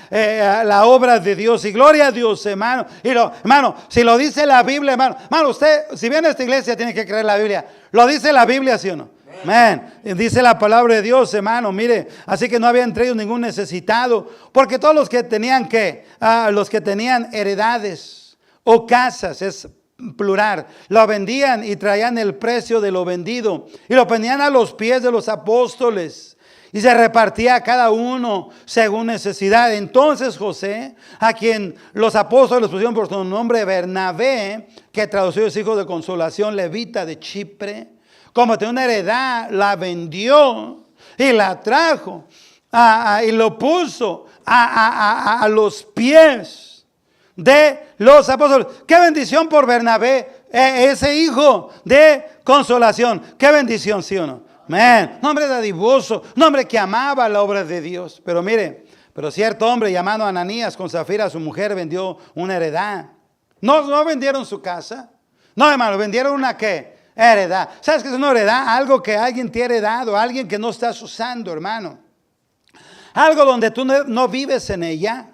Speaker 1: la obra de Dios. Y gloria a Dios, hermano. Hermano, si lo dice la Biblia, hermano, usted, si viene a esta iglesia, tiene que creer la Biblia. ¿Lo dice la Biblia, sí o no? Amén. Dice la palabra de Dios, hermano, mire, así que no había entre ellos ningún necesitado, porque todos los que tenían los que tenían heredades o casas, es plural, lo vendían y traían el precio de lo vendido y lo ponían a los pies de los apóstoles y se repartía a cada uno según necesidad. Entonces José, a quien los apóstoles pusieron por su nombre Bernabé, que traducido es hijo de consolación, levita de Chipre, como tenía una heredad, la vendió y la trajo y lo puso a los pies de los apóstoles. Qué bendición por Bernabé, ese hijo de consolación. Qué bendición, ¿sí o no? Amén. Un hombre dadivoso, un hombre que amaba la obra de Dios. Pero mire, cierto hombre llamado Ananías con Zafira, su mujer, vendió una heredad. No vendieron su casa. No, hermano, vendieron una ¿qué? Heredad. ¿Sabes qué es una heredad? Algo que alguien te ha heredado, alguien que no estás usando, hermano. Algo donde tú no vives en ella.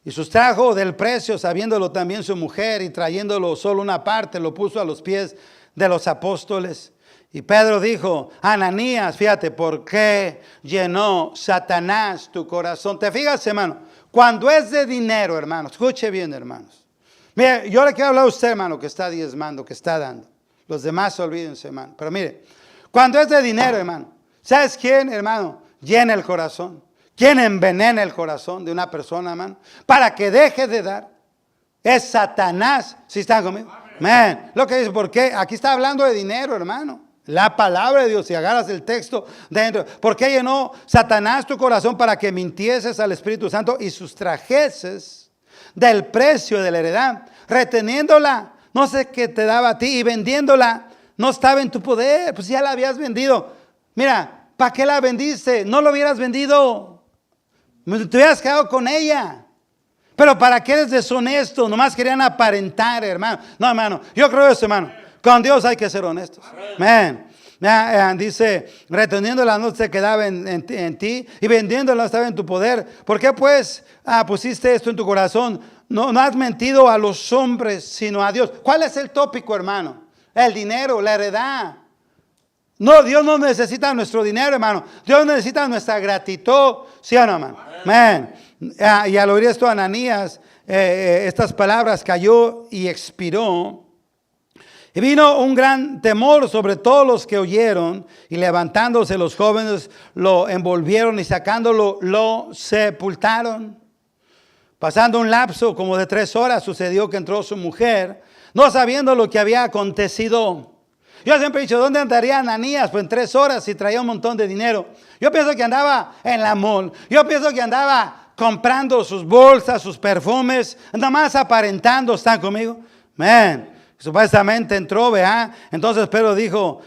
Speaker 1: Y sustrajo del precio, sabiéndolo también su mujer, y trayéndolo solo una parte, lo puso a los pies de los apóstoles. Y Pedro dijo, Ananías, fíjate, ¿por qué llenó Satanás tu corazón? ¿Te fijas, hermano? Cuando es de dinero, hermano, escuche bien, hermanos. Mire, yo le quiero hablar a usted, hermano, que está diezmando, que está dando. Los demás olvídense, hermano. Pero mire, cuando es de dinero, hermano, ¿sabes quién, hermano? Llena el corazón. ¿Quién envenena el corazón de una persona, hermano? Para que deje de dar. Es Satanás. ¿Sí están conmigo? Amén. Lo que dice, ¿por qué? Aquí está hablando de dinero, hermano. La palabra de Dios, si agarras el texto dentro. ¿Por qué llenó Satanás tu corazón? Para que mintieses al Espíritu Santo y sustrajeses del precio de la heredad, reteniéndola, no sé qué te daba a ti, y vendiéndola, no estaba en tu poder, pues ya la habías vendido. Mira, ¿para qué la vendiste? No lo hubieras vendido, te hubieras quedado con ella. Pero ¿para qué eres deshonesto? Nomás querían aparentar, hermano. No, hermano, yo creo eso, hermano. Con Dios hay que ser honestos. Amén. Dice, reteniéndola no se quedaba en ti, y vendiéndola estaba en tu poder. ¿Por qué pues pusiste esto en tu corazón? No has mentido a los hombres, sino a Dios. ¿Cuál es el tópico, hermano? El dinero, la heredad. No, Dios no necesita nuestro dinero, hermano. Dios necesita nuestra gratitud. ¿Sí o no, hermano? Amén. Y al oír esto, Ananías, estas palabras, cayó y expiró. Y vino un gran temor sobre todos los que oyeron, y levantándose los jóvenes lo envolvieron y sacándolo lo sepultaron. Pasando un lapso como de 3 horas, sucedió que entró su mujer, no sabiendo lo que había acontecido. Yo siempre he dicho, ¿dónde andaría Ananías? Pues en 3 horas y traía un montón de dinero. Yo pienso que andaba en la mall. Yo pienso que andaba comprando sus bolsas, sus perfumes, nada más aparentando. ¿Están conmigo? Amén. Supuestamente entró, vea. Entonces Pedro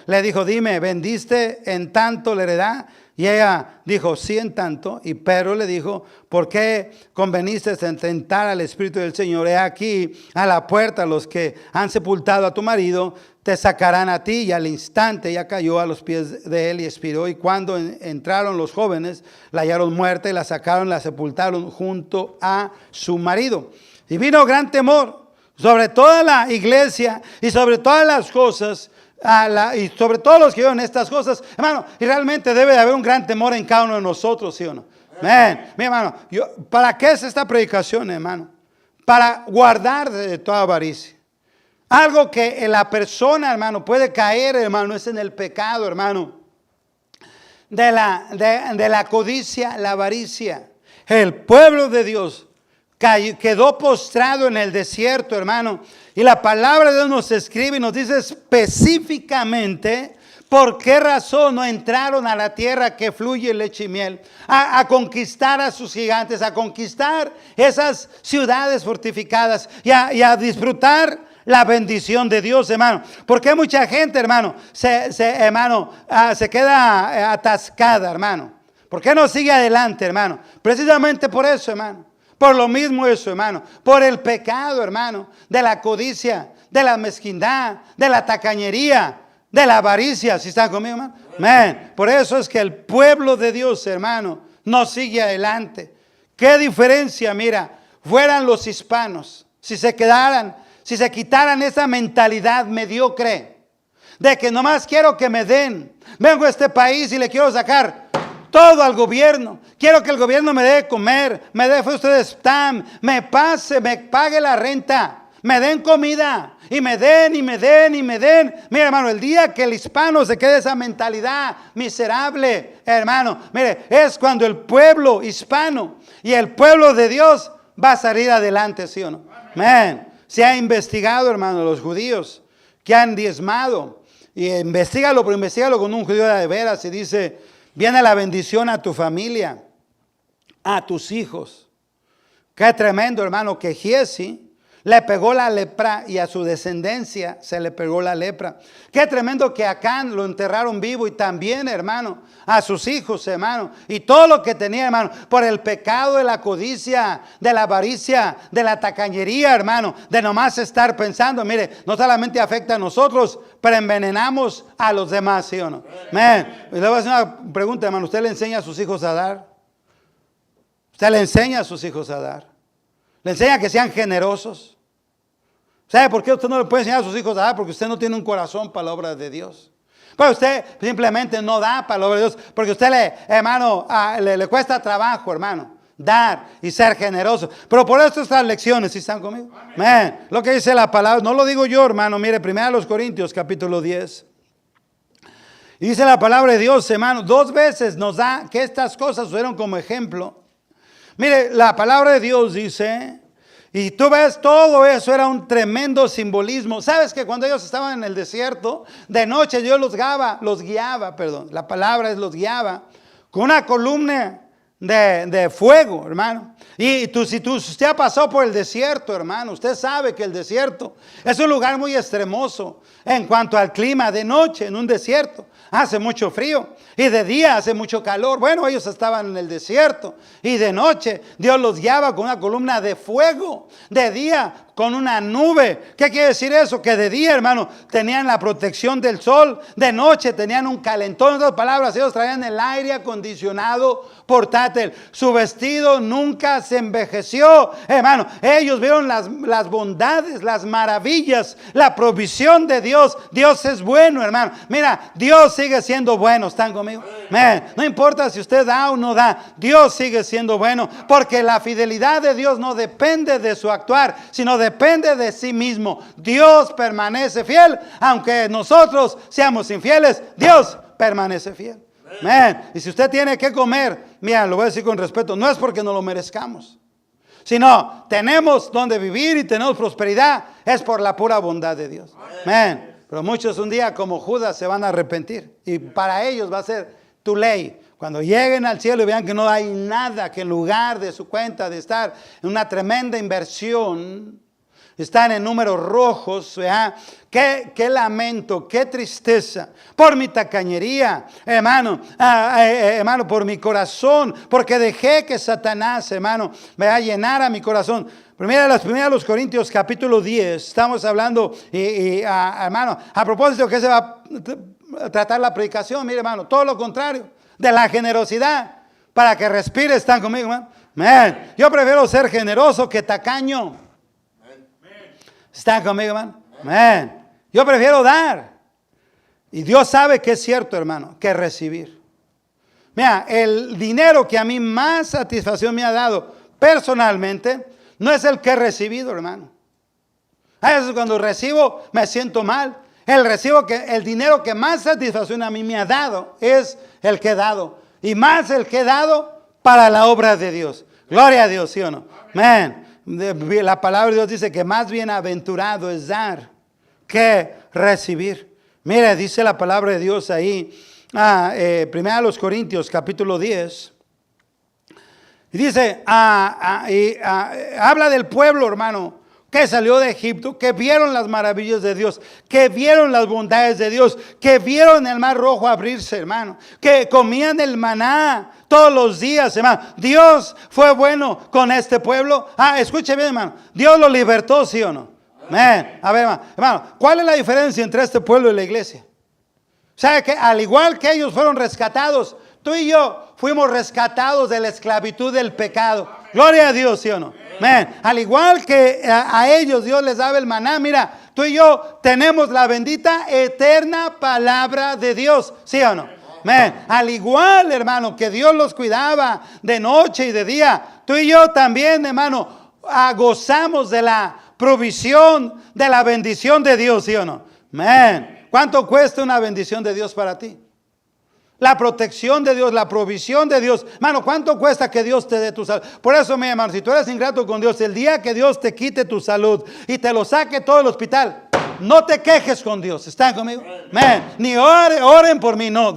Speaker 1: le dijo, dime, ¿vendiste en tanto la heredad? Y ella dijo, sí, en tanto. Y Pedro le dijo, ¿por qué conveniste en tentar al Espíritu del Señor? He aquí a la puerta los que han sepultado a tu marido, te sacarán a ti. Y al instante ella cayó a los pies de él y expiró. Y cuando entraron los jóvenes, la hallaron muerta y la sacaron, la sepultaron junto a su marido. Y vino gran temor sobre toda la iglesia y sobre todas las cosas, y sobre todos los que oyen estas cosas, hermano. Y realmente debe de haber un gran temor en cada uno de nosotros, ¿sí o no? Amén. Mi hermano, ¿para qué es esta predicación, hermano? Para guardar de toda avaricia. Algo que la persona, hermano, puede caer, hermano, es en el pecado, hermano, de la codicia, la avaricia. El pueblo de Dios quedó postrado en el desierto, hermano. Y la palabra de Dios nos escribe y nos dice específicamente por qué razón no entraron a la tierra que fluye leche y miel, a conquistar a sus gigantes, a conquistar esas ciudades fortificadas y a disfrutar la bendición de Dios, hermano. Porque mucha gente, hermano, se queda atascada, hermano. ¿Por qué no sigue adelante, hermano? Precisamente por eso, hermano. Por lo mismo eso, hermano. Por el pecado, hermano, de la codicia, de la mezquindad, de la tacañería, de la avaricia. ¿Sí están conmigo, hermano? Amén. Por eso es que el pueblo de Dios, hermano, no sigue adelante. ¿Qué diferencia, mira, fueran los hispanos si se quitaran esa mentalidad mediocre de que nomás quiero que me den? Vengo a este país y le quiero sacar todo al gobierno. Quiero que el gobierno me dé de comer, me dé food stamp, me pague la renta, me den comida y me den y me den y me den. Mira, hermano, el día que el hispano se quede esa mentalidad miserable, hermano, mire, es cuando el pueblo hispano y el pueblo de Dios va a salir adelante, ¿sí o no? Amén. Se ha investigado, hermano, los judíos que han diezmado, y investígalo, pero investígalo con un judío de veras, y dice: viene la bendición a tu familia, a tus hijos. Qué tremendo, hermano, que Giesi le pegó la lepra y a su descendencia se le pegó la lepra. Qué tremendo que Acán lo enterraron vivo, y también, hermano, a sus hijos, hermano, y todo lo que tenía, hermano, por el pecado de la codicia, de la avaricia, de la tacañería, hermano, de nomás estar pensando. Mire, no solamente afecta a nosotros, pero envenenamos a los demás, ¿sí o no? Amén. Le voy a hacer una pregunta, hermano. ¿Usted le enseña a sus hijos a dar? ¿Usted le enseña a sus hijos a dar? ¿Le enseña a que sean generosos? ¿Sabe por qué usted no le puede enseñar a sus hijos a dar? Porque usted no tiene un corazón para la obra de Dios. Pero usted simplemente no da para la obra de Dios, porque usted le cuesta trabajo, hermano, dar y ser generoso. Pero por eso estas lecciones, ¿sí están conmigo? Amén. Lo que dice la palabra, no lo digo yo, hermano. Mire, 1 Corintios capítulo 10. Y dice la palabra de Dios, hermano, 2 veces nos da que estas cosas fueron como ejemplo. Mire, la palabra de Dios dice, y tú ves, todo eso era un tremendo simbolismo. ¿Sabes que cuando ellos estaban en el desierto, de noche Dios los guiaba, la palabra es los guiaba, con una columna de fuego, hermano. Y usted ha pasado por el desierto, hermano, usted sabe que el desierto es un lugar muy extremoso en cuanto al clima. De noche en un desierto hace mucho frío y de día hace mucho calor. Bueno, ellos estaban en el desierto y de noche Dios los guiaba con una columna de fuego, de día con una nube. ¿Qué quiere decir eso? Que de día, hermano, tenían la protección del sol, de noche tenían un calentón. En otras palabras, ellos traían el aire acondicionado portátil. Su vestido nunca se envejeció, hermano. Ellos vieron las bondades, las maravillas, la provisión de Dios. Dios es bueno, hermano. Mira, Dios sigue siendo bueno. ¿Están conmigo? No importa si usted da o no da, Dios sigue siendo bueno, porque la fidelidad de Dios no depende de su actuar, sino depende de sí mismo. Dios permanece fiel, aunque nosotros seamos infieles, Dios permanece fiel. Y si usted tiene que comer, mira, lo voy a decir con respeto, no es porque no lo merezcamos, sino tenemos donde vivir y tenemos prosperidad, es por la pura bondad de Dios. Pero muchos un día como Judas se van a arrepentir y para ellos va a ser tu ley. Cuando lleguen al cielo y vean que no hay nada, que en lugar de su cuenta de estar en una tremenda inversión, están en números rojos, ¿verdad? Qué lamento, qué tristeza por mi tacañería, hermano, hermano, por mi corazón, porque dejé que Satanás, hermano, me llenara mi corazón. Primera los Corintios capítulo 10, estamos hablando, hermano, a propósito que se va a tratar la predicación, mire, hermano, todo lo contrario, de la generosidad, para que respire. ¿Están conmigo, hermano? Yo prefiero ser generoso que tacaño. ¿Están conmigo, hermano? Yo prefiero dar. Y Dios sabe que es cierto, hermano, que recibir. Mira, el dinero que a mí más satisfacción me ha dado personalmente no es el que he recibido, hermano. A veces cuando recibo me siento mal. El dinero que más satisfacción a mí me ha dado es el que he dado. Y más el que he dado para la obra de Dios. Gloria a Dios, ¿sí o no? Amén. La palabra de Dios dice que más bienaventurado es dar que recibir. Mire, dice la palabra de Dios ahí, primera los Corintios capítulo 10. Y dice, habla del pueblo, hermano, que salió de Egipto, que vieron las maravillas de Dios, que vieron las bondades de Dios, que vieron el mar rojo abrirse, hermano, que comían el maná todos los días, hermano. Dios fue bueno con este pueblo. Escuche bien, hermano, Dios lo libertó, ¿sí o no? A ver, hermano, ¿cuál es la diferencia entre este pueblo y la iglesia? ¿Sabe que al igual que ellos fueron rescatados, tú y yo fuimos rescatados de la esclavitud del pecado? Gloria a Dios, ¿sí o no? Al igual que a ellos Dios les daba el maná, mira, tú y yo tenemos la bendita eterna palabra de Dios, ¿sí o no? Al igual, hermano, que Dios los cuidaba de noche y de día, tú y yo también, hermano, gozamos de la provisión, de la bendición de Dios, ¿sí o no? ¿Cuánto cuesta una bendición de Dios para ti? La protección de Dios, la provisión de Dios. Hermano, ¿cuánto cuesta que Dios te dé tu salud? Por eso, mi hermano, si tú eres ingrato con Dios, el día que Dios te quite tu salud y te lo saque todo el hospital, no te quejes con Dios. ¿Están conmigo? Ni oren por mí, no.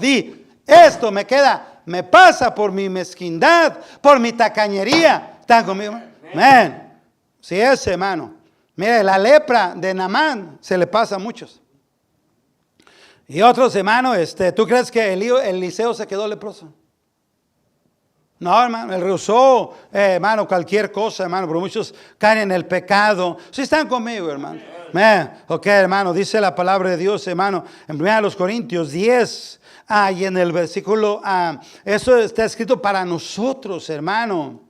Speaker 1: Esto me pasa por mi mezquindad, por mi tacañería. ¿Están conmigo? Si es, hermano. Mire, la lepra de Naamán se le pasa a muchos. Y otros, hermano, ¿tú crees que Eliseo se quedó leproso? No, hermano, él rehusó, hermano, cualquier cosa, hermano, pero muchos caen en el pecado. ¿Sí están conmigo, hermano? Ok, hermano, dice la palabra de Dios, hermano, en 1 Corintios 10, y en el versículo, eso está escrito para nosotros, hermano.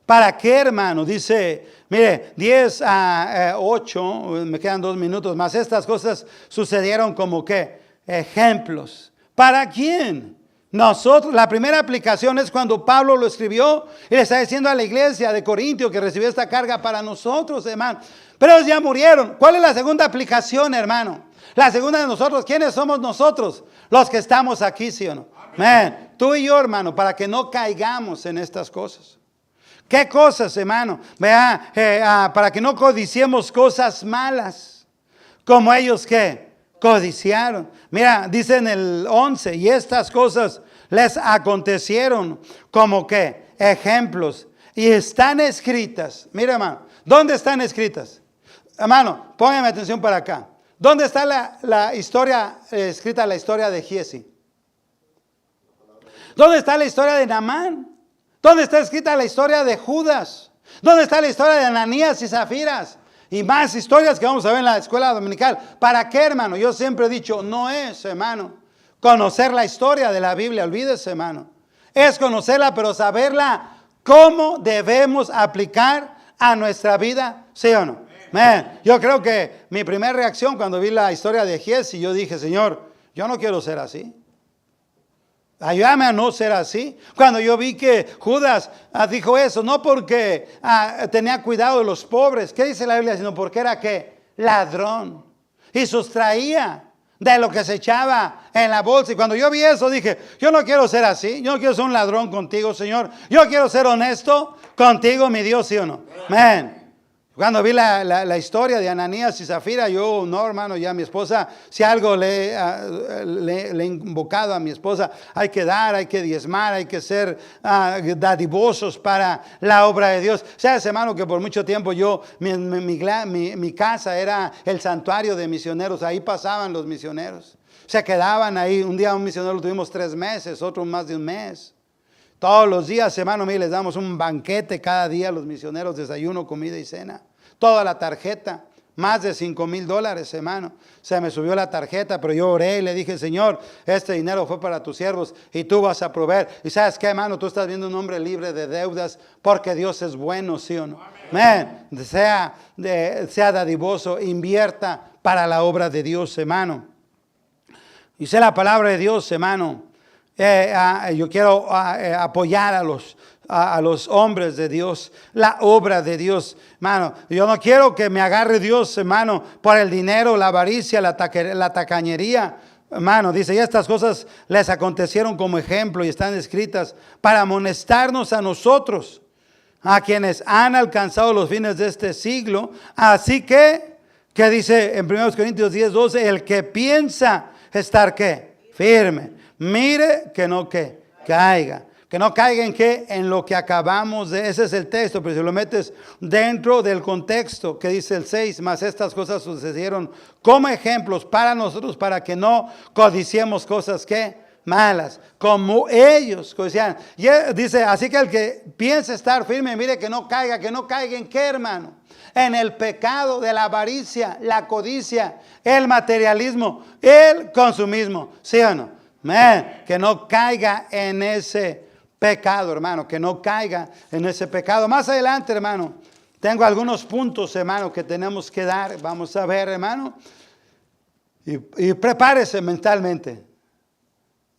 Speaker 1: ¿Para qué, hermano? Dice, mire, 10 a 8, me quedan 2 minutos más. Estas cosas sucedieron como que ejemplos. ¿Para quién? Nosotros. La primera aplicación es cuando Pablo lo escribió y le está diciendo a la iglesia de Corintio que recibió esta carga para nosotros, hermano. Pero ellos ya murieron. ¿Cuál es la segunda aplicación, hermano? La segunda de nosotros. ¿Quiénes somos nosotros? Los que estamos aquí, ¿sí o no? Tú y yo, hermano, para que no caigamos en estas cosas. ¿Qué cosas, hermano? Para que no codiciemos cosas malas, como ellos que codiciaron. Mira, dice en el 11, y estas cosas les acontecieron como que ejemplos y están escritas. Mira, hermano, ¿dónde están escritas? Hermano, póngame atención para acá. ¿Dónde está la historia escrita, la historia de Giesi? ¿Dónde está la historia de Naamán? ¿Dónde está escrita la historia de Judas? ¿Dónde está la historia de Ananías y Zafiras? Y más historias que vamos a ver en la escuela dominical. ¿Para qué, hermano? Yo siempre he dicho, no es, hermano, conocer la historia de la Biblia. Olvídese, hermano. Es conocerla, pero saberla cómo debemos aplicar a nuestra vida, ¿sí o no? Yo creo que mi primera reacción cuando vi la historia de Giesi, yo dije, Señor, yo no quiero ser así. Ayúdame a no ser así. Cuando yo vi que Judas dijo eso, no porque tenía cuidado de los pobres, ¿qué dice la Biblia? Sino porque era ¿qué? Ladrón. Y sustraía de lo que se echaba en la bolsa. Y cuando yo vi eso dije, yo no quiero ser así. Yo no quiero ser un ladrón contigo, Señor. Yo quiero ser honesto contigo, mi Dios, ¿sí o no? Amén. Cuando vi la historia de Ananías y Zafira, yo, no, hermano, ya mi esposa, si algo le he invocado a mi esposa, hay que dar, hay que diezmar, hay que ser dadivosos para la obra de Dios. Sabes, hermano, que por mucho tiempo mi casa era el santuario de misioneros, ahí pasaban los misioneros. Se quedaban ahí, un día un misionero lo tuvimos 3 meses, otro más de un mes. Todos los días, hermano, mire, les damos un banquete cada día a los misioneros, desayuno, comida y cena. Toda la tarjeta, más de $5,000, hermano. Se me subió la tarjeta, pero yo oré y le dije, Señor, este dinero fue para tus siervos y tú vas a proveer. Y sabes qué, hermano, tú estás viendo un hombre libre de deudas porque Dios es bueno, ¿sí o no? Amén. Sea dadivoso, invierta para la obra de Dios, hermano. Dice la palabra de Dios, hermano. Yo quiero apoyar a los hombres de Dios, la obra de Dios, hermano. Yo no quiero que me agarre Dios, hermano, por el dinero, la avaricia, la tacañería. Hermano, dice, y estas cosas les acontecieron como ejemplo y están escritas para amonestarnos a nosotros, a quienes han alcanzado los fines de este siglo. Así que dice en 1 Corintios 10:12, el que piensa estar, ¿qué? Firme. Mire que no caiga. Que no caiga en qué, en lo que acabamos de, ese es el texto, pero si lo metes dentro del contexto que dice el 6, más estas cosas sucedieron como ejemplos para nosotros, para que no codiciemos cosas que malas, como ellos codiciaban. Y dice, así que el que piense estar firme, mire que no caiga en qué, hermano, en el pecado de la avaricia, la codicia, el materialismo, el consumismo, ¿sí o no? Que no caiga en ese pecado, hermano, que no caiga en ese pecado. Más adelante, hermano, tengo algunos puntos, hermano, que tenemos que dar. Vamos a ver, hermano, y prepárese mentalmente.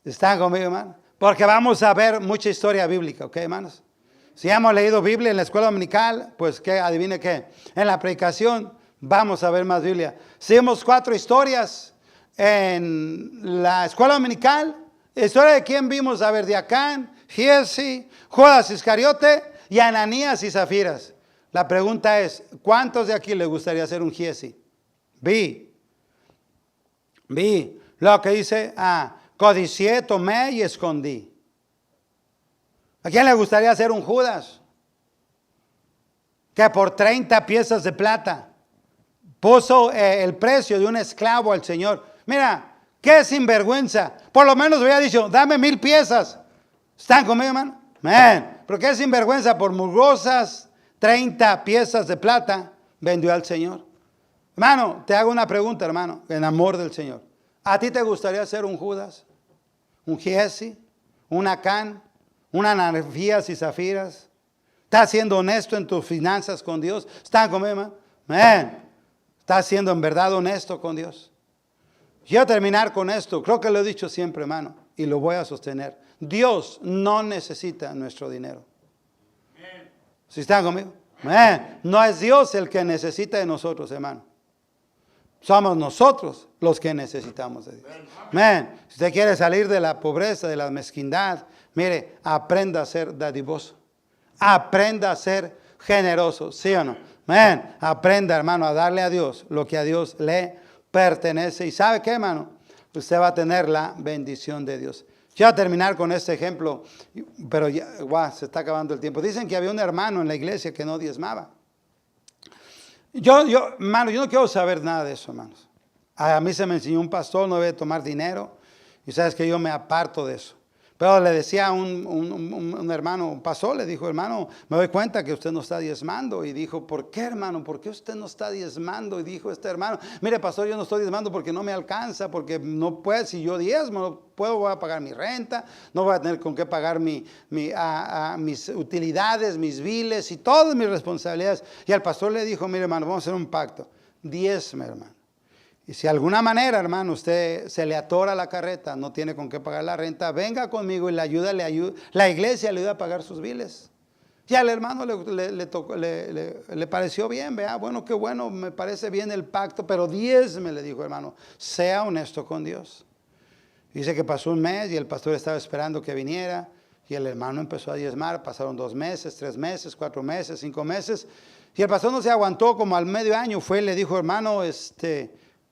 Speaker 1: ¿Están conmigo, hermano? Porque vamos a ver mucha historia bíblica, ¿ok, hermanos? Si hemos leído Biblia en la escuela dominical, pues que adivine qué, en la predicación vamos a ver más Biblia. Si vemos 4 historias en la escuela dominical, historia de quién vimos, a ver, de Acán, Giesi, Judas Iscariote y Ananías y Zafiras. La pregunta es, ¿cuántos de aquí les gustaría ser un Giesi? Vi lo que dice, codicié, tomé y escondí. ¿A quién le gustaría ser un Judas? Que por 30 piezas de plata puso el precio de un esclavo al Señor. Mira, qué sinvergüenza. Por lo menos hubiera dicho, dame 1,000 piezas. ¿Están conmigo, hermano? Pero qué sinvergüenza, por mugrosas 30 piezas de plata vendió al Señor. Hermano, te hago una pregunta, hermano, en amor del Señor. ¿A ti te gustaría ser un Judas? ¿Un Giesi? ¿Un Acán? ¿Un Ananías y Zafiras? ¿Estás siendo honesto en tus finanzas con Dios? ¿Están conmigo, hermano? ¿Estás siendo en verdad honesto con Dios? Quiero terminar con esto. Creo que lo he dicho siempre, hermano, y lo voy a sostener. Dios no necesita nuestro dinero. ¿Sí están conmigo? No es Dios el que necesita de nosotros, hermano. Somos nosotros los que necesitamos de Dios. Si usted quiere salir de la pobreza, de la mezquindad, mire, aprenda a ser dadivoso. Aprenda a ser generoso, ¿sí o no? Aprenda, hermano, a darle a Dios lo que a Dios le pertenece. ¿Y sabe qué, hermano? Usted va a tener la bendición de Dios. Quiero terminar con este ejemplo, pero ya, se está acabando el tiempo. Dicen que había un hermano en la iglesia que no diezmaba. Hermano, yo no quiero saber nada de eso, hermanos. A mí se me enseñó un pastor, no debe tomar dinero. Y sabes que yo me aparto de eso. Pero le decía a un hermano, un pastor, le dijo, hermano, me doy cuenta que usted no está diezmando. Y dijo, ¿por qué, hermano? ¿Por qué usted no está diezmando? Y dijo este hermano, mire, pastor, yo no estoy diezmando porque no me alcanza, porque no puedo, si yo diezmo, no puedo, voy a pagar mi renta, no voy a tener con qué pagar mis utilidades, mis biles y todas mis responsabilidades. Y al pastor le dijo, mire, hermano, vamos a hacer un pacto. Diezme, hermano. Y si de alguna manera, hermano, usted se le atora la carreta, no tiene con qué pagar la renta, venga conmigo y la iglesia le ayuda a pagar sus biles. Y al hermano le pareció bien, vea, bueno, qué bueno, me parece bien el pacto, pero diezme, le dijo, hermano, sea honesto con Dios. Dice que pasó un mes y el pastor estaba esperando que viniera y el hermano empezó a diezmar, pasaron 2 meses, 3 meses, 4 meses, 5 meses y el pastor no se aguantó, como al medio año fue y le dijo, hermano,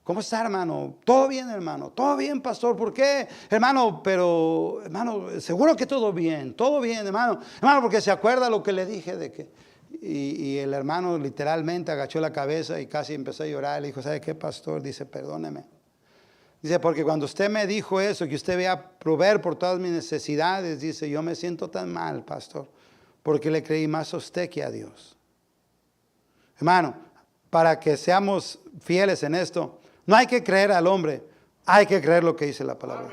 Speaker 1: ¿cómo está, hermano? ¿Todo bien, hermano? ¿Todo bien, pastor? ¿Por qué? Hermano, pero, hermano, seguro que todo bien, hermano. Hermano, porque se acuerda lo que le dije de que... Y el hermano literalmente agachó la cabeza y casi empezó a llorar. Le dijo, ¿sabe qué, pastor? Dice, perdóneme. Dice, porque cuando usted me dijo eso, que usted vea a proveer por todas mis necesidades, dice, yo me siento tan mal, pastor, porque le creí más a usted que a Dios. Hermano, para que seamos fieles en esto, no hay que creer al hombre, hay que creer lo que dice la palabra.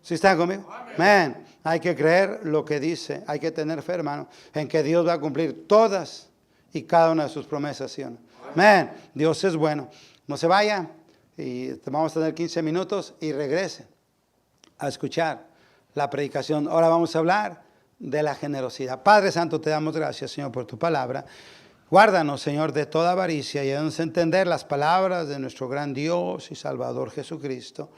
Speaker 1: ¿Sí están conmigo? Amén. Hay que creer lo que dice, hay que tener fe, hermano, en que Dios va a cumplir todas y cada una de sus promesas. ¿Sí o no? Amén. Dios es bueno. No se vaya y vamos a tener 15 minutos y regrese a escuchar la predicación. Ahora vamos a hablar de la generosidad. Padre Santo, te damos gracias, Señor, por tu palabra. Guárdanos, Señor, de toda avaricia y ayúdanos a entender las palabras de nuestro gran Dios y Salvador Jesucristo.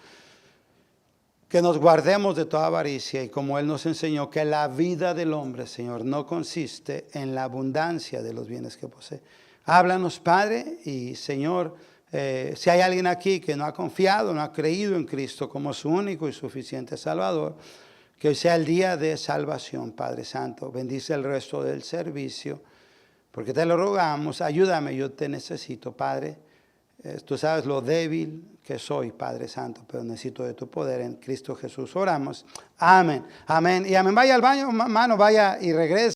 Speaker 1: Que nos guardemos de toda avaricia y como Él nos enseñó que la vida del hombre, Señor, no consiste en la abundancia de los bienes que posee. Háblanos, Padre, y Señor, si hay alguien aquí que no ha confiado, no ha creído en Cristo como su único y suficiente Salvador, que hoy sea el día de salvación, Padre Santo. Bendice el resto del servicio. Porque te lo rogamos, ayúdame, yo te necesito, Padre. Tú sabes lo débil que soy, Padre Santo, pero necesito de tu poder en Cristo Jesús. Oramos. Amén, amén. Y amén. Vaya al baño, hermano, vaya y regrese.